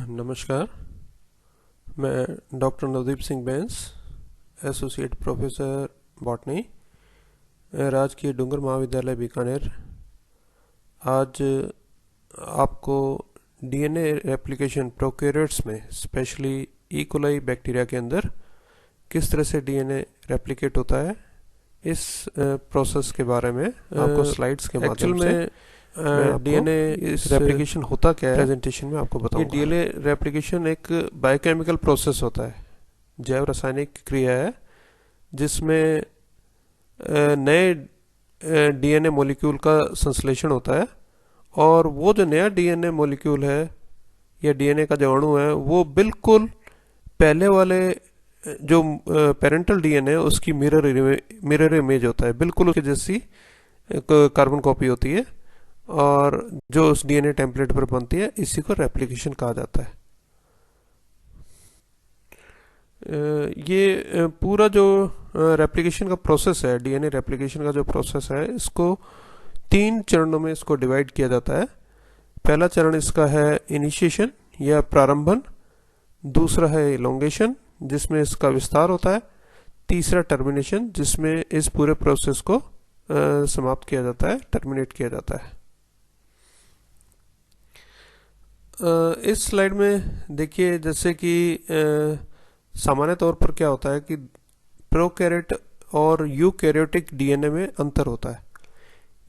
नमस्कार। मैं doctor Navdeep Singh Bains, associate professor botany, राजकीय डूंगर महाविद्यालय बीकानेर। आज आपको डीएनए रेप्लिकेशन प्रोकैरियोट्स में, स्पेशली ई कोलाई बैक्टीरिया के अंदर किस तरह से डीएनए रेप्लिकेट होता है, इस प्रोसेस के बारे में आपको स्लाइड्स के माध्यम से डीएनए इस रेप्लिकेशन होता क्या है प्रेजेंटेशन में आपको बताऊंगा। ये डीएनए रेप्लिकेशन एक बायोकेमिकल प्रोसेस होता है, जैव रासायनिक क्रिया है, जिसमें नए डीएनए मॉलिक्यूल का संश्लेषण होता है। और वो जो नया डीएनए मॉलिक्यूल है या डीएनए का जो अणु है, वो बिल्कुल पहले वाले जो पेरेंटल डीएनए है उसकी मिरर इमेज होता है, बिल्कुल उसकी जैसी कार्बन कॉपी होती है, और जो उस डीएनए टेम्पलेट पर बनती है, इसी को रेप्लिकेशन कहा जाता है। ये पूरा जो रेप्लिकेशन का प्रोसेस है, डीएनए रेप्लिकेशन का जो प्रोसेस है, इसको 3 चरणों में इसको डिवाइड किया जाता है। पहला चरण इसका है इनिशिएशन या प्रारंभन, दूसरा है इलोंगेशन जिसमें इसका विस्तार होता है, तीसरा टर्मिनेशन जिसमें इस पूरे प्रोसेस को समाप्त किया जाता है, टर्मिनेट किया जाता है। इस स्लाइड में देखिए, जैसे कि सामान्य तौर पर क्या होता है कि प्रोकैरियोट और यूकैरियोटिक डीएनए में अंतर होता है।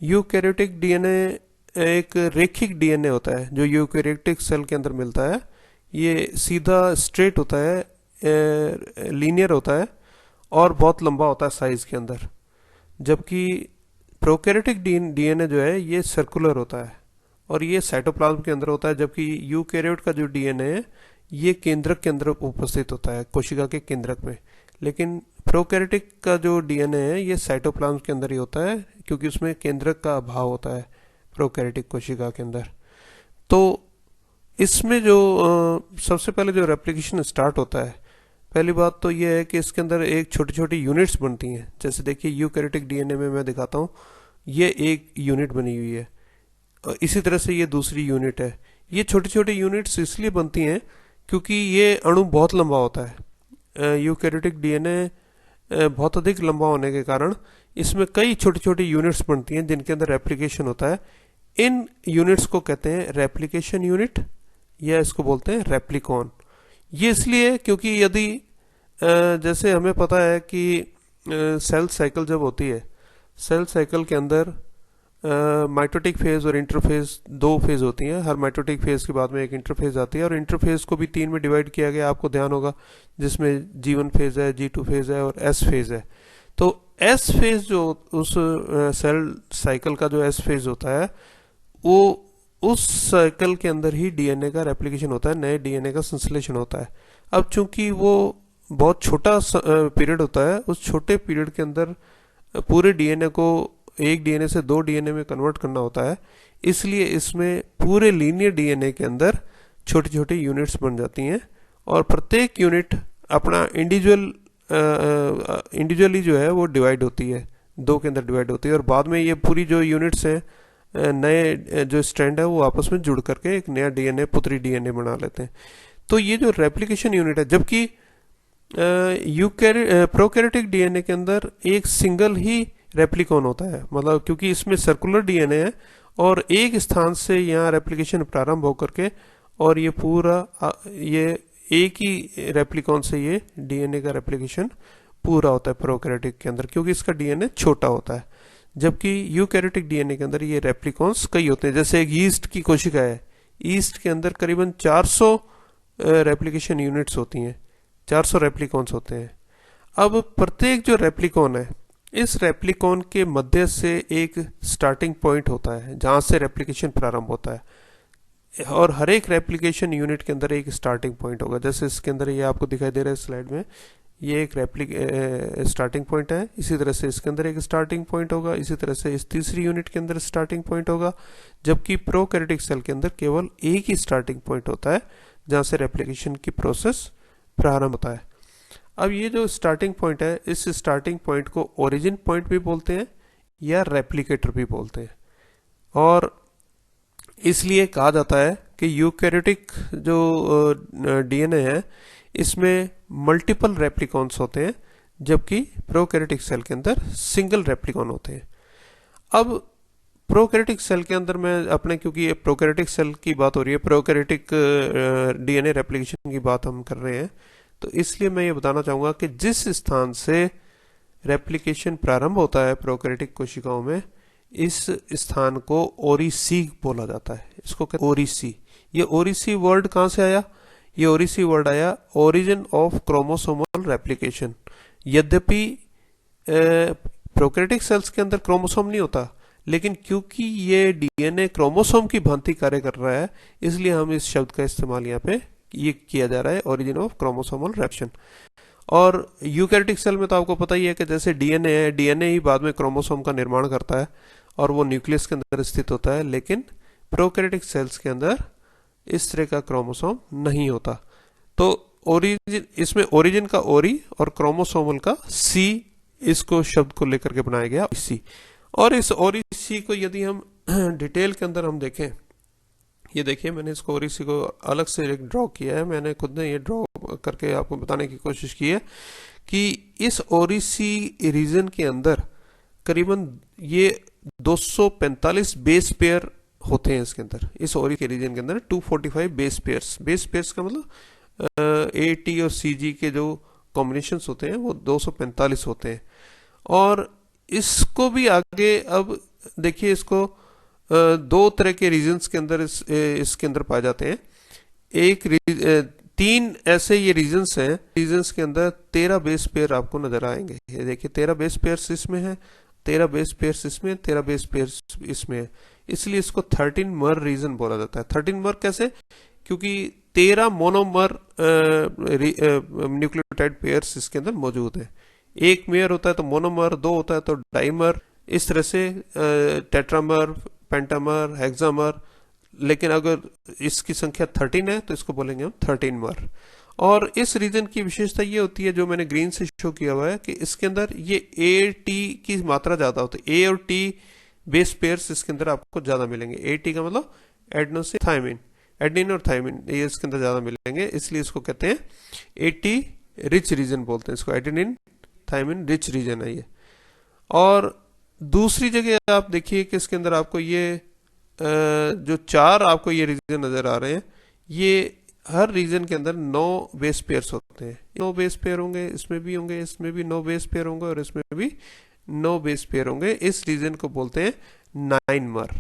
यूकैरियोटिक डीएनए एक रेखिक डीएनए होता है जो यूकैरियोटिक सेल के अंदर मिलता है। ये सीधा स्ट्रेट होता है, लीनियर होता है और बहुत लंबा होता है साइज के अंदर, जबकि प्रोकैरियोटिक डीएनए जो है ये सर्कुलर होता है और ये साइटोप्लाज्म के अंदर होता है, जबकि यूकैरियोट का जो डीएनए है ये केंद्रक के अंदर उपस्थित होता है, कोशिका के केंद्रक में। लेकिन प्रोकैरियोटिक का जो डीएनए है ये साइटोप्लाज्म के अंदर ही होता है, क्योंकि उसमें केंद्रक का अभाव होता है प्रोकैरियोटिक कोशिका के अंदर। तो इसमें जो सबसे पहले जो रेप्लिकेशन स्टार्ट होता है, पहली बात तो ये है कि इसके अंदर एक छोटी छोटी यूनिट्स बनती हैं। जैसे देखिए यूकैरियोटिक डीएनए में मैं दिखाता हूँ, ये एक यूनिट बनी हुई है, इसी तरह से ये दूसरी यूनिट है। ये छोटी छोटी यूनिट्स इसलिए बनती हैं क्योंकि ये अणु बहुत लंबा होता है। यूकैरियोटिक डीएनए बहुत अधिक लंबा होने के कारण इसमें कई छोटी छोटी यूनिट्स बनती हैं जिनके अंदर रेप्लिकेशन होता है। इन यूनिट्स को कहते हैं रेप्लिकेशन यूनिट, या इसको बोलते हैं रेप्लिकॉन। ये इसलिए क्योंकि यदि जैसे हमें पता है कि सेल साइकिल जब होती है, सेल साइकिल के अंदर माइटोटिक फेज और इंटरफेज 2 फेज होती हैं। हर माइटोटिक फेज के बाद में एक इंटरफेज आती है, और इंटरफेज को भी 3 में डिवाइड किया गया, आपको ध्यान होगा, जिसमें G1 फेज है, G2 फेज है और S फेज है। तो S फेज जो उस सेल साइकिल का जो S फेज होता है, वो उस साइकिल के अंदर ही डीएनए का रेप्लिकेशन होता है, नए डीएनए का संश्लेषण होता है। अब चूंकि वो बहुत छोटा पीरियड होता है, उस छोटे पीरियड के अंदर पूरे डीएनए को एक डीएनए से 2 डीएनए में कन्वर्ट करना होता है, इसलिए इसमें पूरे लीनियर डीएनए के अंदर छोटी छोटी यूनिट्स बन जाती हैं, और प्रत्येक यूनिट अपना इंडिविजुअली जो है वो डिवाइड होती है, 2 के अंदर डिवाइड होती है, और बाद में ये पूरी जो यूनिट्स हैं, नए जो स्ट्रैंड है, वो आपस में जुड़ करके एक नया डीएनए, पुत्री डीएनए बना लेते हैं। तो ये जो रेप्लिकेशन यूनिट है, जबकि प्रोकैरियोटिक डीएनए के अंदर एक सिंगल ही रेप्लिकॉन होता है, मतलब क्योंकि इसमें सर्कुलर डीएनए है और एक स्थान से यहाँ रेप्लिकेशन प्रारंभ होकर के, और ये पूरा ये एक ही रेप्लिकॉन से ये डीएनए का रेप्लिकेशन पूरा होता है प्रोकैरियोटिक के अंदर, क्योंकि इसका डीएनए छोटा होता है। जबकि यूकैरियोटिक डीएनए के अंदर ये रेप्लिकॉन्स कई होते हैं। जैसे एक यीस्ट की कोशिका है, यीस्ट के अंदर करीबन 400 रेप्लिकेशन यूनिट्स होती हैं, 400 रेप्लिकॉन्स होते हैं। अब प्रत्येक जो रेप्लिकॉन है, इस रेप्लिकॉन के मध्य से एक स्टार्टिंग पॉइंट होता है जहां से रेप्लिकेशन प्रारंभ होता है, और हर एक रेप्लिकेशन यूनिट के अंदर एक स्टार्टिंग पॉइंट होगा। जैसे इसके अंदर ये आपको दिखाई दे रहा है स्लाइड में, ये एक स्टार्टिंग पॉइंट है, इसी तरह से इसके अंदर एक स्टार्टिंग पॉइंट होगा, इसी तरह से इस तीसरी यूनिट के अंदर स्टार्टिंग पॉइंट होगा। जबकि प्रोकैरियोटिक सेल के अंदर केवल एक ही स्टार्टिंग पॉइंट होता है जहां से रेप्लिकेशन की प्रोसेस प्रारंभ होता है। अब ये जो स्टार्टिंग पॉइंट है, इस स्टार्टिंग पॉइंट को ओरिजिन पॉइंट भी बोलते हैं या रेप्लिकेटर भी बोलते हैं। और इसलिए कहा जाता है कि यूकैरियोटिक जो डीएनए है इसमें मल्टीपल रेप्लिकॉन्स होते हैं, जबकि प्रोकैरियोटिक सेल के अंदर सिंगल रेप्लिकॉन होते हैं। अब प्रोकैरियोटिक सेल के अंदर मैं अपने, क्योंकि ये प्रोकैरियोटिक सेल की बात हो रही है, प्रोकैरियोटिक डीएनए रेप्लिकेशन की बात हम कर रहे हैं, तो इसलिए मैं ये बताना चाहूँगा कि जिस स्थान से रेप्लिकेशन प्रारंभ होता है प्रोकैरियोटिक कोशिकाओं में, इस स्थान को ओरिसी बोला जाता है। इसको कहते हैं ओरिसी। ये ओरिसी वर्ड कहाँ से आया? ये ओरिसी वर्ड आया ओरिजिन ऑफ क्रोमोसोमल रेप्लिकेशन। यद्यपि प्रोकैरियोटिक सेल्स के अंदर क्रोमोसोम नहीं होता, लेकिन क्योंकि ये डीएनए क्रोमोसोम की भांति कार्य कर रहा है, इसलिए हम इस शब्द का इस्तेमाल यहाँ पे ये किया जा रहा है, ओरिजिन ऑफ क्रोमोसोमल रेप्लिकेशन। और यूकैरियोटिक सेल में तो आपको पता ही है कि जैसे डीएनए है, डीएनए ही बाद में क्रोमोसोम का निर्माण करता है और वो न्यूक्लियस के अंदर स्थित होता है, लेकिन प्रोकैरियोटिक सेल्स के अंदर इस तरह का क्रोमोसोम नहीं होता। तो ओरिजिन, इसमें ओरिजिन का ओरी और क्रोमोसोमल का सी, इसको शब्द को लेकर के बनाया गया सी। और इस ओरिसी को यदि हम डिटेल के अंदर हम देखें, ये देखिए मैंने इसको ओरिसी को अलग से एक ड्रॉ किया है, मैंने खुद ने ये ड्रॉ करके आपको बताने की कोशिश की है कि इस ओरिसी रीजन के अंदर करीबन ये 245 बेस पेयर होते हैं इसके अंदर। इस ओरी के रीजन के अंदर 245 बेस पेयर्स। बेस पेयर्स का मतलब ए टी और सी जी के जो कॉम्बिनेशंस होते हैं वो 245 होते हैं। और इसको भी आगे, अब देखिए इसको दो तरह के रीजन्स के अंदर इसके अंदर पाए जाते हैं। तीन ऐसे ये रीजन्स हैं, रीजन्स के अंदर 13 बेस पेयर आपको नजर आएंगे। ये देखिए 13 बेस पेयर्स इसमें है, 13 बेस पेयर्स इसमें, 13 बेस पेयर्स इसमें है, इसलिए इसको 13 मर रीजन बोला जाता है। 13 मर कैसे? क्योंकि 13 मोनोमर न्यूक्लियोटाइड पेयर्स इसके अंदर मौजूद है। एक मेयर होता है तो मोनोमर, दो होता है तो डाइमर, इस तरह से टेट्रामर, पेंटामर, हेक्सामर। लेकिन अगर इसकी संख्या 13 है तो इसको बोलेंगे हम 13 मर। और इस रीजन की विशेषता ये होती है, जो मैंने ग्रीन से शो किया हुआ है, कि इसके अंदर ये ए टी की मात्रा ज्यादा होती है। ए और टी बेस पेयर्स इसके अंदर आपको ज्यादा मिलेंगे। ए टी का मतलब एडेनोसिन, एडेनिन और थायमिन, ये इसके अंदर ज्यादा मिलेंगे, इसलिए इसको कहते हैं ए टी रिच रीजन बोलते हैं इसको। एडेनिन थायमिन रिच रीजन है ये। और दूसरी जगह आप देखिए कि इसके अंदर आपको ये जो चार आपको ये रीजन नजर आ रहे हैं, ये हर रीजन के अंदर 9 बेस पेयर्स होते हैं। 9 बेस पेयर होंगे, इसमें भी होंगे, इसमें भी 9 बेस पेयर होंगे और इसमें भी 9 बेस पेयर होंगे। इस रीजन को बोलते हैं 9 मर।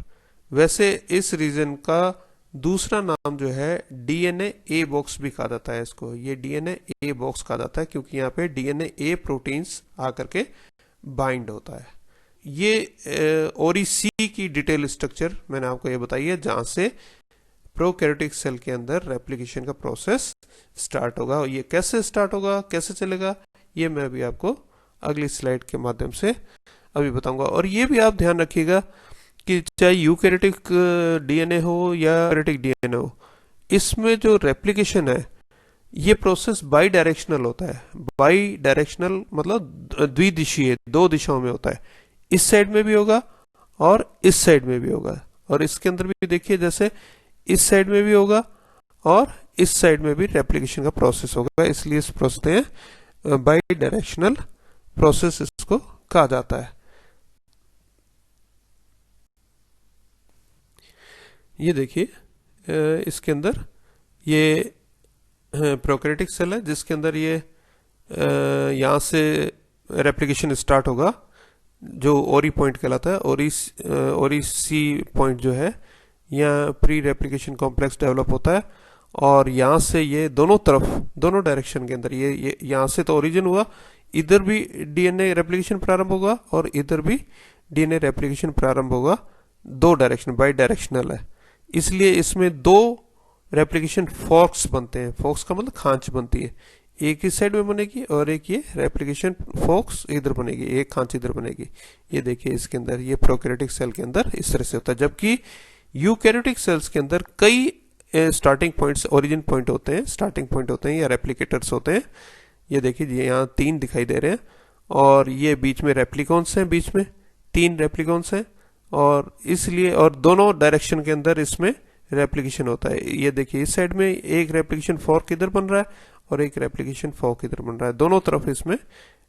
वैसे इस रीजन का दूसरा नाम जो है डीएनए ए बॉक्स भी कहा जाता है इसको। ये डीएनए ए बॉक्स कहा जाता है क्योंकि यहाँ पे डीएनए ए प्रोटीन्स आकर के बाइंड होता है। ये ओरिसी की डिटेल स्ट्रक्चर मैंने आपको ये बताई है, जहां से प्रोकैरियोटिक सेल के अंदर रेप्लिकेशन का प्रोसेस स्टार्ट होगा। और ये कैसे स्टार्ट होगा, कैसे चलेगा, ये मैं अभी आपको अगली स्लाइड के माध्यम से अभी बताऊंगा। और ये भी आप ध्यान रखिएगा कि चाहे यूकैरियोटिक डीएनए हो या प्रोकैरियोटिक डीएनए हो, इसमें जो रेप्लिकेशन है ये प्रोसेस बाई डायरेक्शनल होता है। बाई डायरेक्शनल मतलब द्विदिशीय, 2 दिशाओं में होता है। इस साइड में भी होगा और इस साइड में भी होगा। और इसके अंदर भी देखिए जैसे इस साइड में भी होगा और इस साइड में भी रेप्लिकेशन का प्रोसेस होगा, इसलिए इस प्रोसेस में बाई डायरेक्शनल प्रोसेस इसको कहा जाता है। ये देखिए इसके अंदर ये प्रोकैरियोटिक सेल है जिसके अंदर ये यहाँ से रेप्लिकेशन स्टार्ट होगा, जो ओरी पॉइंट कहलाता है। ओरी सी पॉइंट जो है, यहाँ प्री रेप्लिकेशन कॉम्प्लेक्स डेवलप होता है और यहाँ से ये दोनों तरफ, दोनों डायरेक्शन के अंदर ये यहाँ से तो ओरिजिन हुआ, इधर भी डीएनए रेप्लिकेशन प्रारंभ होगा और इधर भी डीएनए रेप्लिकेशन प्रारंभ होगा। 2 डायरेक्शन, बाई डायरेक्शनल है, इसलिए इसमें 2 रेप्लिकेशन फॉर्क्स बनते हैं। फॉर्क्स का मतलब खांच बनती है, एक इस साइड में बनेगी और एक ये रेप्लिकेशन फॉक्स इधर बनेगी, एक खांच इधर बनेगी। ये देखिए इसके अंदर, ये प्रोकैरियोटिक सेल के अंदर इस तरह से होता है। जबकि यूकैरियोटिक सेल्स के अंदर कई स्टार्टिंग पॉइंट्स, ओरिजिन पॉइंट होते हैं, स्टार्टिंग पॉइंट होते हैं या रेप्लिकेटर्स होते हैं। ये देखिए ये यहाँ 3 दिखाई दे रहे हैं और ये बीच में रेप्लिकॉन्स हैं, बीच में 3 रेप्लिकॉन्स हैं और इसलिए और दोनों डायरेक्शन के अंदर इसमें रेप्लिकेशन होता है। ये देखिए इस साइड में एक रेप्लिकेशन फॉर्क इधर बन रहा है और एक रेप्लिकेशन फॉर्क इधर बन रहा है, दोनों तरफ इसमें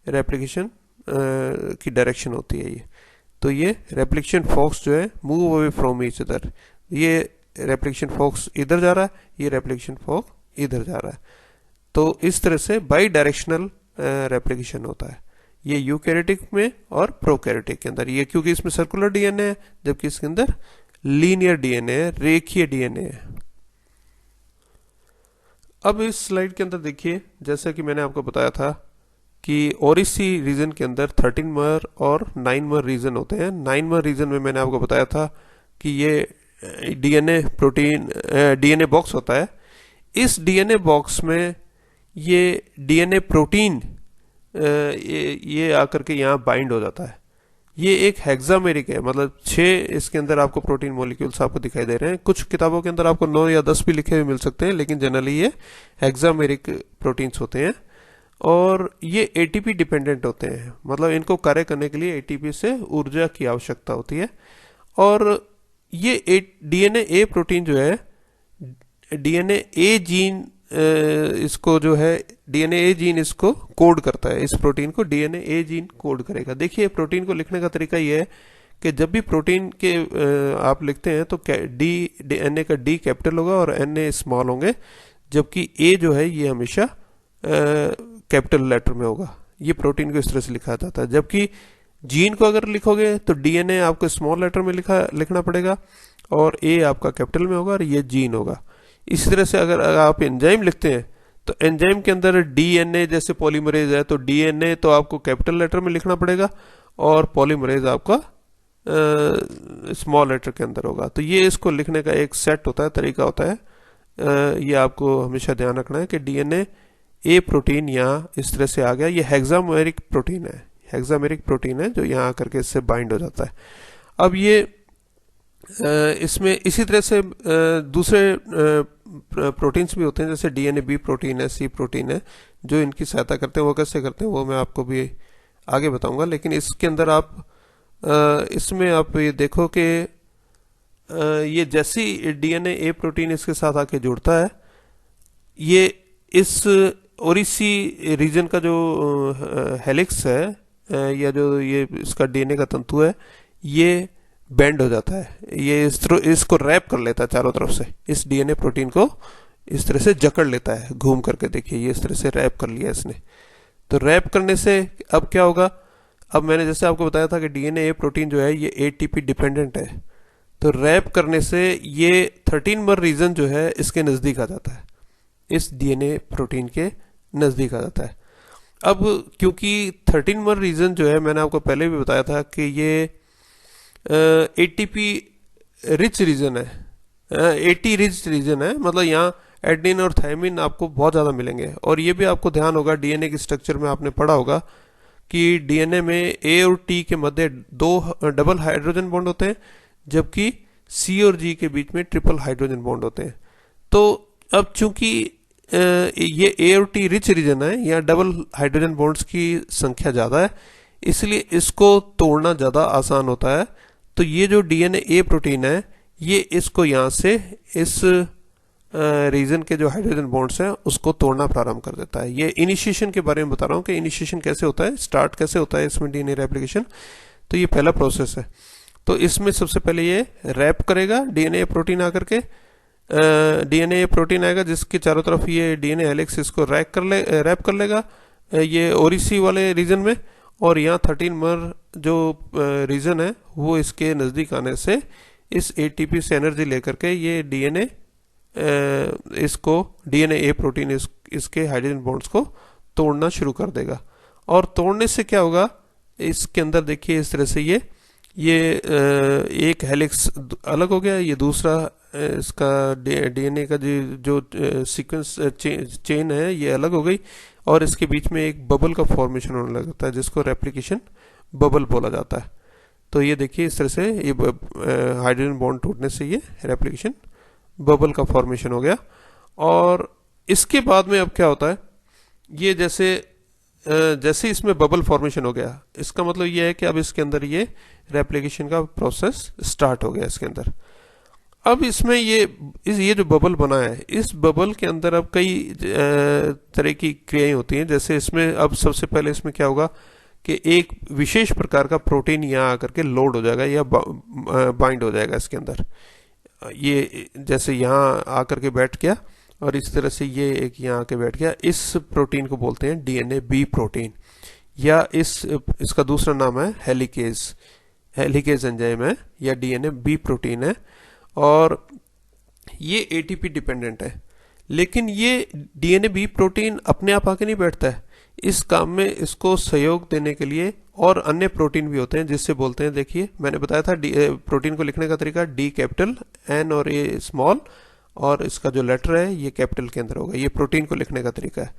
रेप्लिकेशन की डायरेक्शन होती है ये। तो ये रेप्लिकेशन फॉक्स जो है move away from each other, ये रेप्लिकेशन फॉक्स इधर जा रहा है, ये रेप्लिकेशन फॉक्स इधर जा रहा है। तो इस तरह से बाई डायरेक्शनल रेप्लिकेशन होता है ये यूकैरियोटिक में और प्रोकैरियोटिक के अंदर। ये क्योंकि इसमें सर्कुलर डीएनए है जबकि इसके अंदर लीनियर डीएनए है, रेखीय डीएनए है। अब इस स्लाइड के अंदर देखिए, जैसा कि मैंने आपको बताया था कि ओरिसी रीजन के अंदर 13 मर और 9 मर रीजन होते हैं। 9 मर रीजन में मैंने आपको बताया था कि ये डीएनए प्रोटीन डीएनए बॉक्स होता है। इस डीएनए बॉक्स में ये डीएनए प्रोटीन ये आकर के यहाँ बाइंड हो जाता है। ये एक हेक्सामेरिक है, मतलब 6 इसके अंदर आपको प्रोटीन मॉलिक्यूल्स आपको दिखाई दे रहे हैं। कुछ किताबों के अंदर आपको 9 या 10 भी लिखे हुए मिल सकते हैं, लेकिन जनरली ये हेक्सामेरिक प्रोटीन्स होते हैं और ये एटीपी डिपेंडेंट होते हैं, मतलब इनको कार्य करने के लिए एटीपी से ऊर्जा की आवश्यकता होती है। और ये डीएनए ए प्रोटीन जो है, डीएनए ए जीन इसको जो है डीएनए ए जीन इसको कोड करता है, इस प्रोटीन को डीएनए ए जीन कोड करेगा। देखिए प्रोटीन को लिखने का तरीका ये है कि जब भी प्रोटीन के आप लिखते हैं तो डी एन ए का डी कैपिटल होगा और एन ए स्मॉल होंगे, जबकि ए जो है ये हमेशा कैपिटल लेटर में होगा। ये प्रोटीन को इस तरह से लिखा जाता है। जबकि जीन को अगर लिखोगे तो डीएनए आपको स्मॉल लेटर में लिखना पड़ेगा और ए आपका कैपिटल में होगा और ये जीन होगा। इसी तरह से अगर आप एंजाइम लिखते हैं तो एंजाइम के अंदर डीएनए जैसे पॉलीमरेज है तो डीएनए तो आपको कैपिटल लेटर में लिखना पड़ेगा और पॉलीमरेज आपका स्मॉल लेटर के अंदर होगा। तो ये इसको लिखने का एक सेट होता है, तरीका होता है। ये आपको हमेशा ध्यान रखना है कि डीएनए ए प्रोटीन यहाँ इस तरह से आ गया, ये हेक्सामेरिक प्रोटीन है, हेक्सामेरिक प्रोटीन है जो यहाँ आकर के इससे बाइंड हो जाता है। अब ये इसमें इसी तरह से दूसरे प्रोटीन्स भी होते हैं, जैसे डीएनए बी प्रोटीन है, सी प्रोटीन है, जो इनकी सहायता करते हैं। वो कैसे करते हैं वो मैं आपको भी आगे बताऊंगा। लेकिन इसके अंदर आप इसमें आप ये देखो कि ये जैसी डीएनए ए प्रोटीन इसके साथ आके जुड़ता है, ये इस ओरिसी रीजन का जो हेलिक्स है या जो ये इसका डीएनए का तंतु है, ये बेंड हो जाता है, ये इसको रैप कर लेता है चारों तरफ से, इस डीएनए प्रोटीन को इस तरह से जकड़ लेता है घूम करके। देखिए ये इस तरह से रैप कर लिया इसने। तो रैप करने से अब क्या होगा, अब मैंने जैसे आपको बताया था कि डीएनए प्रोटीन जो है ये एटीपी डिपेंडेंट है, तो रैप करने से ये 13 मर रीजन जो है इसके नज़दीक आ जाता है, इस डीएनए प्रोटीन के नज़दीक आ जाता है। अब क्योंकि 13 मर रीजन जो है, मैंने आपको पहले भी बताया था कि ये एटीपी रिच रीजन है, एटी रिच रीजन है, मतलब यहाँ एडेनिन और थायमिन आपको बहुत ज़्यादा मिलेंगे। और ये भी आपको ध्यान होगा, डीएनए की स्ट्रक्चर में आपने पढ़ा होगा कि डीएनए में ए और टी के मध्य 2 डबल हाइड्रोजन बॉन्ड होते हैं, जबकि सी और जी के बीच में ट्रिपल हाइड्रोजन बॉन्ड होते हैं। तो अब चूंकि ये ए और टी रिच रीजन है, यहाँ डबल हाइड्रोजन बॉन्ड्स की संख्या ज़्यादा है, इसलिए इसको तोड़ना ज़्यादा आसान होता है। तो ये जो डीएनए ए प्रोटीन है, ये इसको यहाँ से इस रीजन के जो हाइड्रोजन बॉन्ड्स हैं उसको तोड़ना प्रारंभ कर देता है। ये इनिशिएशन के बारे में बता रहा हूँ कि इनिशिएशन कैसे होता है, स्टार्ट कैसे होता है इसमें डीएनए रेप्लिकेशन। तो ये पहला प्रोसेस है। तो इसमें सबसे पहले ये रैप करेगा डीएनए प्रोटीन आकर के, डीएनए प्रोटीन आएगा जिसके चारों तरफ ये डीएनए हेलिक्स इसको रैप कर लेगा ये ओरिसी वाले रीजन में, और यहाँ 13 मर जो रीजन है वो इसके नज़दीक आने से इस एटीपी से एनर्जी लेकर के ये डीएनए इसको डीएनए ए प्रोटीन इसके हाइड्रोजन बॉन्ड्स को तोड़ना शुरू कर देगा। और तोड़ने से क्या होगा, इसके अंदर देखिए इस तरह से ये एक हेलिक्स अलग हो गया, ये दूसरा इसका डीएनए का जो सीक्वेंस चेन है ये अलग हो गई, और इसके बीच में एक बबल का फॉर्मेशन होने लगता है जिसको रेप्लिकेशन बबल बोला जाता है। तो ये देखिए इस तरह से ये हाइड्रोजन बॉन्ड टूटने से ये रेप्लिकेशन बबल का फॉर्मेशन हो गया। और इसके बाद में अब क्या होता है, ये जैसे जैसे इसमें बबल फॉर्मेशन हो गया, इसका मतलब ये है कि अब इसके अंदर ये रेप्लिकेशन का प्रोसेस स्टार्ट हो गया इसके अंदर। अब इसमें ये जो बबल बना है, इस बबल के अंदर अब कई तरह की क्रियाएं होती हैं। जैसे इसमें अब सबसे पहले इसमें क्या होगा कि एक विशेष प्रकार का प्रोटीन यहाँ आकर के लोड हो जाएगा या बाइंड हो जाएगा इसके अंदर। ये जैसे यहाँ आकर के बैठ गया और इस तरह से ये एक यहाँ आके बैठ गया, इस प्रोटीन को बोलते हैं डीएनए बी प्रोटीन, या इसका दूसरा नाम है हेलिकेज एंजाइम है या डीएनए बी प्रोटीन है। और ये एटीपी डिपेंडेंट है, लेकिन ये डीएनए बी प्रोटीन अपने आप आके नहीं बैठता है। इस काम में इसको सहयोग देने के लिए और अन्य प्रोटीन भी होते हैं, जिससे बोलते हैं, देखिए मैंने बताया था प्रोटीन को लिखने का तरीका डी कैपिटल, एन और ए स्मॉल, और इसका जो लेटर है ये कैपिटल के अंदर होगा। ये प्रोटीन को लिखने का तरीका है।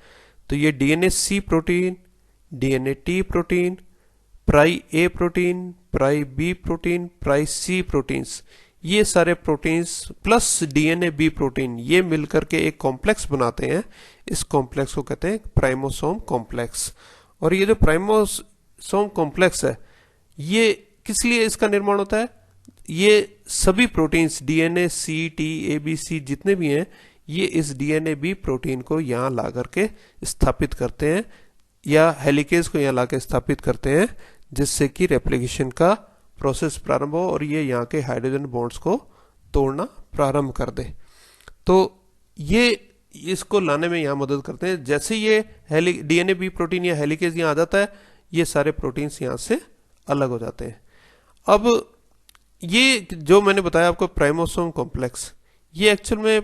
तो ये DNA C protein, DNA T protein, pri A protein, pri B protein, pri C proteins, ये सारे proteins plus DNA B protein ये मिलकर के एक कॉम्प्लेक्स बनाते हैं। इस कॉम्प्लेक्स को कहते हैं प्राइमोसोम कॉम्प्लेक्स। और ये जो प्राइमोसोम कॉम्प्लेक्स है, ये किस लिए इसका निर्माण होता है? ये सभी प्रोटीन्स डीएनए सी, टी, ए, बी, सी जितने भी हैं, ये इस डीएनए बी प्रोटीन को यहाँ ला करके स्थापित करते हैं, या हेलिकेज को यहाँ ला के स्थापित करते हैं, जिससे कि रेप्लिकेशन का प्रोसेस प्रारंभ हो और ये यहाँ के हाइड्रोजन बॉन्ड्स को तोड़ना प्रारंभ कर दे। तो ये इसको लाने में यहाँ मदद करते हैं। जैसे ये डीएनए बी प्रोटीन या हेलिकेज यहाँ आ जाता है, ये सारे प्रोटीन्स यहाँ से अलग हो जाते हैं। अब ये जो मैंने बताया आपको प्राइमोसोम कॉम्प्लेक्स, ये एक्चुअल में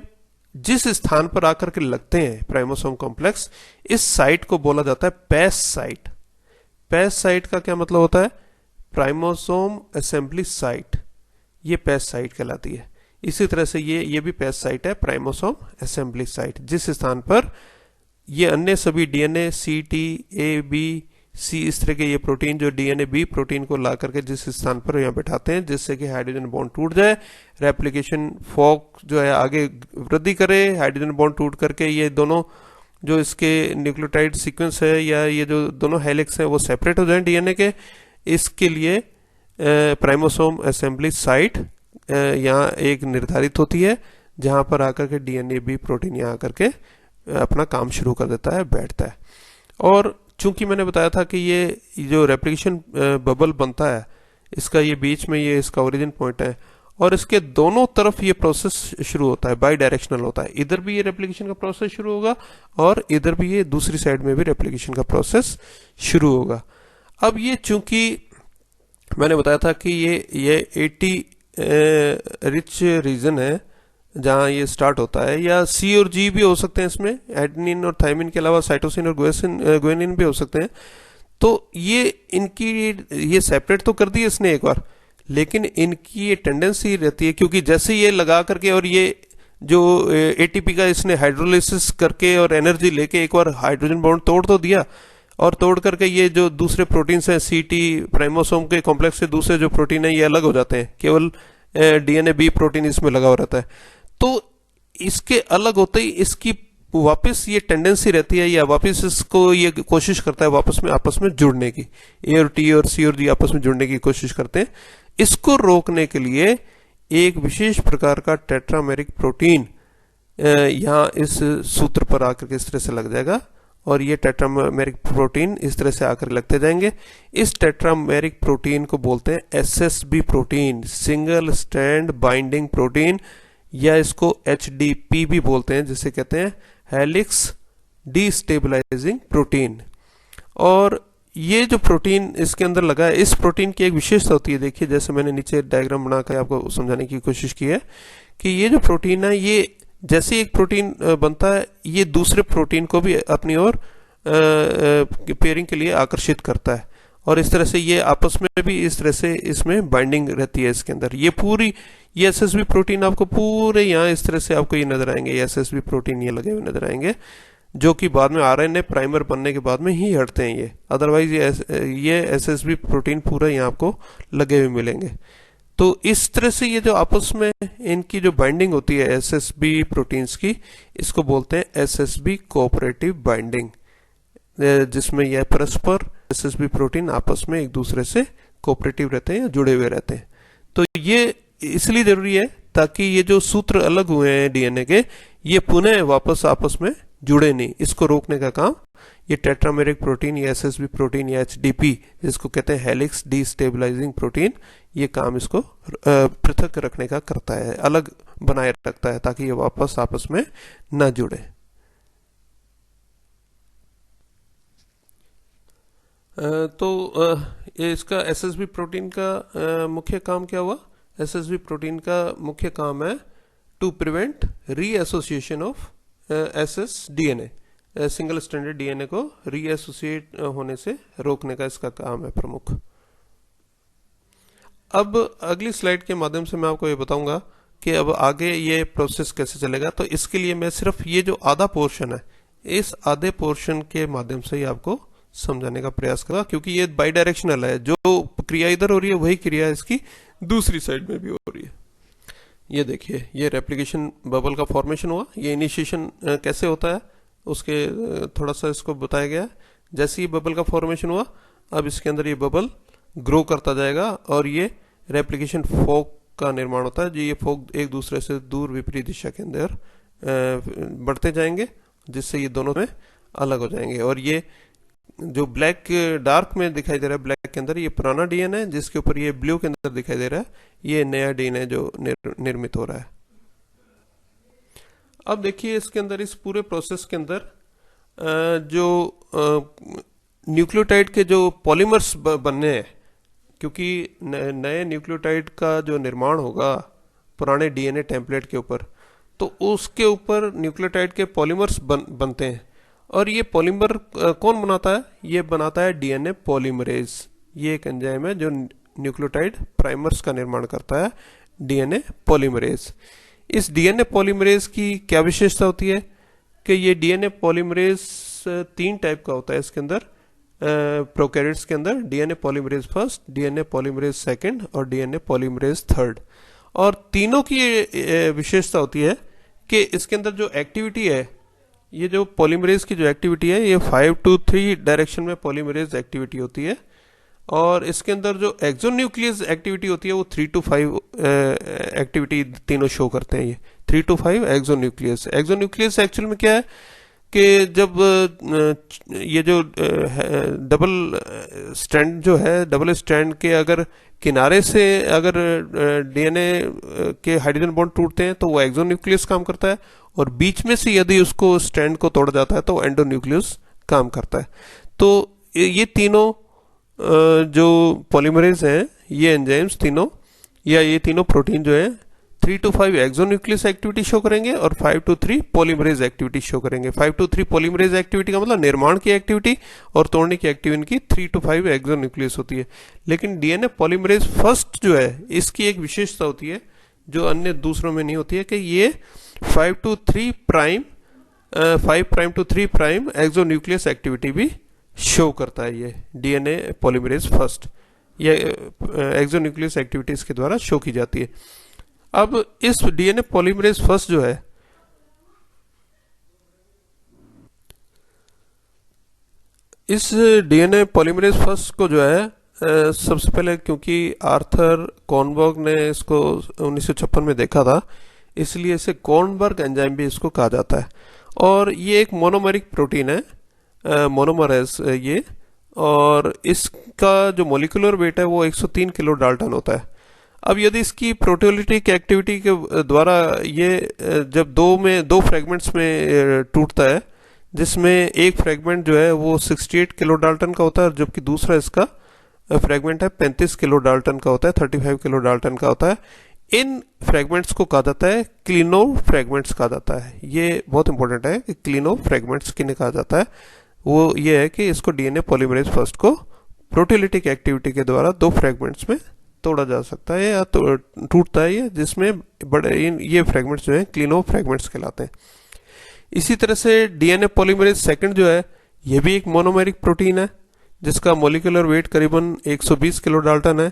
जिस स्थान पर आकर के लगते हैं प्राइमोसोम कॉम्प्लेक्स, इस साइट को बोला जाता है पैस साइट। पैस साइट का क्या मतलब होता है? प्राइमोसोम असेंबली साइट, ये पैस साइट कहलाती है। इसी तरह से ये भी पैस साइट है, प्राइमोसोम असेंबली साइट। जिस स्थान पर ये अन्य सभी डीएनए सी, टी, ए, बी, सी इस तरह के ये प्रोटीन जो डीएनए बी प्रोटीन को ला करके जिस स्थान पर यहाँ बैठाते हैं, जिससे कि हाइड्रोजन बॉन्ड टूट जाए, रेप्लिकेशन फॉक जो है आगे वृद्धि करे, हाइड्रोजन बॉन्ड टूट करके ये दोनों जो इसके न्यूक्लियोटाइड सीक्वेंस है या ये जो दोनों हेलिक्स हैं वो सेपरेट हो जाए डीएनए के। इसके लिए प्राइमोसोम असेंबली साइट यहाँ एक निर्धारित होती है, जहाँ पर आकर के डीएनए बी प्रोटीन यहाँ आकर के अपना काम शुरू कर देता है, बैठता है। और चूंकि मैंने बताया था कि ये जो रेप्लिकेशन बबल बनता है, इसका ये बीच में ये इसका ओरिजिन पॉइंट है और इसके दोनों तरफ ये प्रोसेस शुरू होता है, बाई डायरेक्शनल होता है। इधर भी ये रेप्लिकेशन का प्रोसेस शुरू होगा और इधर भी ये दूसरी साइड में भी रेप्लिकेशन का प्रोसेस शुरू होगा। अब ये चूंकि मैंने बताया था कि ये 80 रिच रीजन है जहाँ ये स्टार्ट होता है, या सी और जी भी हो सकते हैं इसमें, एडेनिन और थायमिन के अलावा साइटोसिन और ग्वानिन भी हो सकते हैं। तो ये सेपरेट तो कर दिए इसने एक बार, लेकिन इनकी ये टेंडेंसी रहती है, क्योंकि जैसे ये लगा करके और ये जो एटीपी का इसने हाइड्रोलिसिस करके और एनर्जी लेके एक बार हाइड्रोजन बॉन्ड तोड़ तो दिया, और तोड़ करके ये जो दूसरे प्रोटीन्स हैं सी, टी, प्राइमोसोम के कॉम्प्लेक्स से दूसरे जो प्रोटीन है ये अलग हो जाते हैं, केवल डीएनए बी प्रोटीन इसमें लगा हुआ रहता है। तो इसके अलग होते ही इसकी वापस ये टेंडेंसी रहती है, या वापस इसको ये कोशिश करता है वापस में आपस में जुड़ने की, ए और टी और सी और जी आपस में जुड़ने की कोशिश करते हैं। इसको रोकने के लिए एक विशेष प्रकार का टेट्रामेरिक प्रोटीन यहाँ इस सूत्र पर आकर के इस तरह से लग जाएगा, और ये टेट्रामेरिक प्रोटीन इस तरह से आकर लगते जाएंगे। इस टेट्रामेरिक प्रोटीन को बोलते हैं SSB protein, single strand binding protein, या इसको एचडीपी भी बोलते हैं, जिसे कहते हैं हेलिक्स डिस्टेबलाइजिंग प्रोटीन। और ये जो प्रोटीन इसके अंदर लगा है, इस प्रोटीन की एक विशेषता होती है, देखिए जैसे मैंने नीचे डायग्राम बनाकर आपको समझाने की कोशिश की है कि ये जो प्रोटीन है, ये जैसे एक प्रोटीन बनता है, ये दूसरे प्रोटीन को भी अपनी ओर पेयरिंग के लिए आकर्षित करता है, और इस तरह से ये आपस में भी इस तरह से इसमें बाइंडिंग रहती है इसके अंदर। ये एसएसबी प्रोटीन आपको पूरे यहाँ इस तरह से आपको ये नजर आएंगे, ये एसएसबी प्रोटीन ये लगे हुए नजर आएंगे, जो कि बाद में आरएनए प्राइमर बनने के बाद में ही हटते हैं ये, अदरवाइज ये एसएसबी प्रोटीन पूरा यहाँ आपको लगे हुए मिलेंगे। तो इस तरह से ये जो आपस में इनकी जो बाइंडिंग होती है एसएसबी प्रोटीन्स की, इसको बोलते हैं एसएसबी कोऑपरेटिव बाइंडिंग। जिसमें यह परस्पर एसएसबी प्रोटीन आपस में एक दूसरे से कोऑपरेटिव रहते हैं या जुड़े हुए रहते हैं। तो ये इसलिए जरूरी है ताकि ये जो सूत्र अलग हुए हैं डीएनए के, ये पुनः वापस आपस में जुड़े नहीं। इसको रोकने का काम ये टेट्रामेरिक प्रोटीन या एसएसबी प्रोटीन या एचडीपी, जिसको कहते हैं हेलिक्स डीस्टेबलाइजिंग प्रोटीन, ये काम इसको पृथक रखने का करता है, अलग बनाए रखता है ताकि ये वापस आपस में ना जुड़े। तो ये इसका एसएसबी प्रोटीन का मुख्य काम क्या हुआ? एसएसबी प्रोटीन का मुख्य काम है to prevent reassociation of SS DNA, single stranded DNA को रीएसोसिएट होने से रोकने का इसका काम है प्रमुख। अब अगली स्लाइड के माध्यम से मैं आपको ये बताऊंगा कि अब आगे ये प्रोसेस कैसे चलेगा। तो इसके लिए मैं सिर्फ ये जो आधा पोर्शन है, इस आधे पोर्शन के माध्यम से ही आपको समझाने का प्रयास करा, क्योंकि ये बाई डायरेक्शनल है। जो क्रिया इधर हो रही है वही क्रिया इसकी दूसरी साइड में भी हो रही है। ये देखिए, ये रेप्लिकेशन बबल का फॉर्मेशन हुआ। ये इनिशिएशन कैसे होता है उसके थोड़ा सा इसको बताया गया। जैसे ही बबल का फॉर्मेशन हुआ, अब इसके अंदर ये बबल ग्रो करता जाएगा और ये रेप्लिकेशन फोक का निर्माण होता है। जो ये फोक एक दूसरे से दूर विपरीत दिशा के अंदर बढ़ते जाएंगे, जिससे ये दोनों में अलग हो जाएंगे। और ये जो ब्लैक डार्क में दिखाई दे रहा है, ब्लैक के अंदर, ये पुराना डीएनए है, जिसके ऊपर ये ब्लू के अंदर दिखाई दे रहा है, ये नया डीएनए जो निर्मित हो रहा है। अब देखिए इसके अंदर, इस पूरे प्रोसेस के अंदर जो न्यूक्लियोटाइड के जो पॉलीमर्स बनने हैं, क्योंकि नए न्यूक्लियोटाइड का जो निर्माण होगा पुराने डीएनए टेम्पलेट के ऊपर, तो उसके ऊपर न्यूक्लियोटाइड के पॉलीमर्स बनते हैं। और ये पॉलीमर कौन बनाता है? ये बनाता है डीएनए पॉलीमरेज। ये एक एंजाइम है जो न्यूक्लियोटाइड प्राइमर्स का निर्माण करता है, डीएनए पॉलीमरेज। इस डीएनए पॉलीमरेज की क्या विशेषता होती है कि ये डीएनए पॉलीमरेज 3 टाइप का होता है इसके अंदर। प्रोकैरियोट्स के अंदर DNA polymerase first, DNA polymerase second और डीएनए पॉलीमरेज थर्ड। और तीनों की विशेषता होती है कि इसके अंदर जो एक्टिविटी है, ये जो पॉलीमरेज की जो एक्टिविटी है, ये 5 to 3 डायरेक्शन में पॉलीमरेज एक्टिविटी होती है। और इसके अंदर जो एक्सोन्यूक्लियस एक्टिविटी होती है वो 3 to 5 एक्टिविटी तीनों शो करते हैं। ये 3 to 5 एक्सोन्यूक्लियस। एक्सोन्यूक्लियस एक्चुअल में क्या है कि जब ये जो डबल स्ट्रैंड जो है, डबल स्ट्रैंड के अगर किनारे से अगर डीएनए के हाइड्रोजन बॉन्ड टूटते हैं तो वो एक्सोन्यूक्लियस काम करता है, और बीच में से यदि उसको स्ट्रैंड को तोड़ा जाता है तो एंडोन्यूक्लियस काम करता है। तो ये तीनों जो पॉलीमरेज हैं, ये एंजाइम्स तीनों या ये तीनों प्रोटीन जो है 3 to 5 एक्सोन्यूक्लियस एक्टिविटी शो करेंगे और 5 to 3 पॉलीमरेज एक्टिविटी शो करेंगे। 5 to 3 पॉलीमरेज एक्टिविटी का मतलब निर्माण की एक्टिविटी, और तोड़ने की एक्टिविटी इनकी 3 to 5 एक्सोन्यूक्लियस होती है। लेकिन डीएनए पॉलीमरेज फर्स्ट जो है, इसकी एक विशेषता होती है जो अन्य दूसरों में नहीं होती है, कि ये 5 to 3 prime 5 prime to 3 prime exonuclease activity भी शो करता है। ये डीएनए पॉलीमरेज फर्स्ट, ये एक्सोन्यूक्लियस एक्टिविटी इसके द्वारा शो की जाती है। अब इस डीएनए पॉलीमरेज फर्स्ट जो है, इस डीएनए पॉलीमरेज फर्स्ट को जो है सबसे पहले, क्योंकि आर्थर कॉर्नबर्ग ने इसको 1956 में देखा था, इसलिए इसे कॉर्नबर्ग एंजाइम भी इसको कहा जाता है। और ये एक मोनोमेरिक प्रोटीन है, मोनोमर है ये, और इसका जो मोलिकुलर वेट है वो 103 किलो डाल्टन होता है। अब यदि इसकी प्रोटियोलिटिक एक्टिविटी के द्वारा ये जब दो फ्रेगमेंट्स में टूटता है, जिसमें एक फ्रेगमेंट जो है वो 68 किलो डाल्टन का होता है, जबकि दूसरा इसका फ्रेगमेंट है 35 किलो डाल्टन का होता है, 35 किलो डाल्टन का होता है। इन फ्रेगमेंट्स को कहा जाता है क्लिनो फ्रेगमेंट्स कहा जाता है। ये बहुत इंपॉर्टेंट है कि क्लिनो फ्रेगमेंट्स किन्हें कहा जाता है। वो ये है कि इसको डीएनए पॉलीमरेज फर्स्ट को प्रोटियोलिटिक एक्टिविटी के द्वारा 2 फ्रेगमेंट्स में तोड़ा जा सकता है या तो टूटता है, ये जिसमें बड़े ये फ्रेगमेंट्स जो हैं क्लिनो फ्रेगमेंट्स कहलाते हैं। इसी तरह से डीएनए पॉलीमरेज सेकंड जो है, ये भी एक मोनोमेरिक प्रोटीन है जिसका मोलिकुलर वेट करीबन 120 किलो डाल्टन है।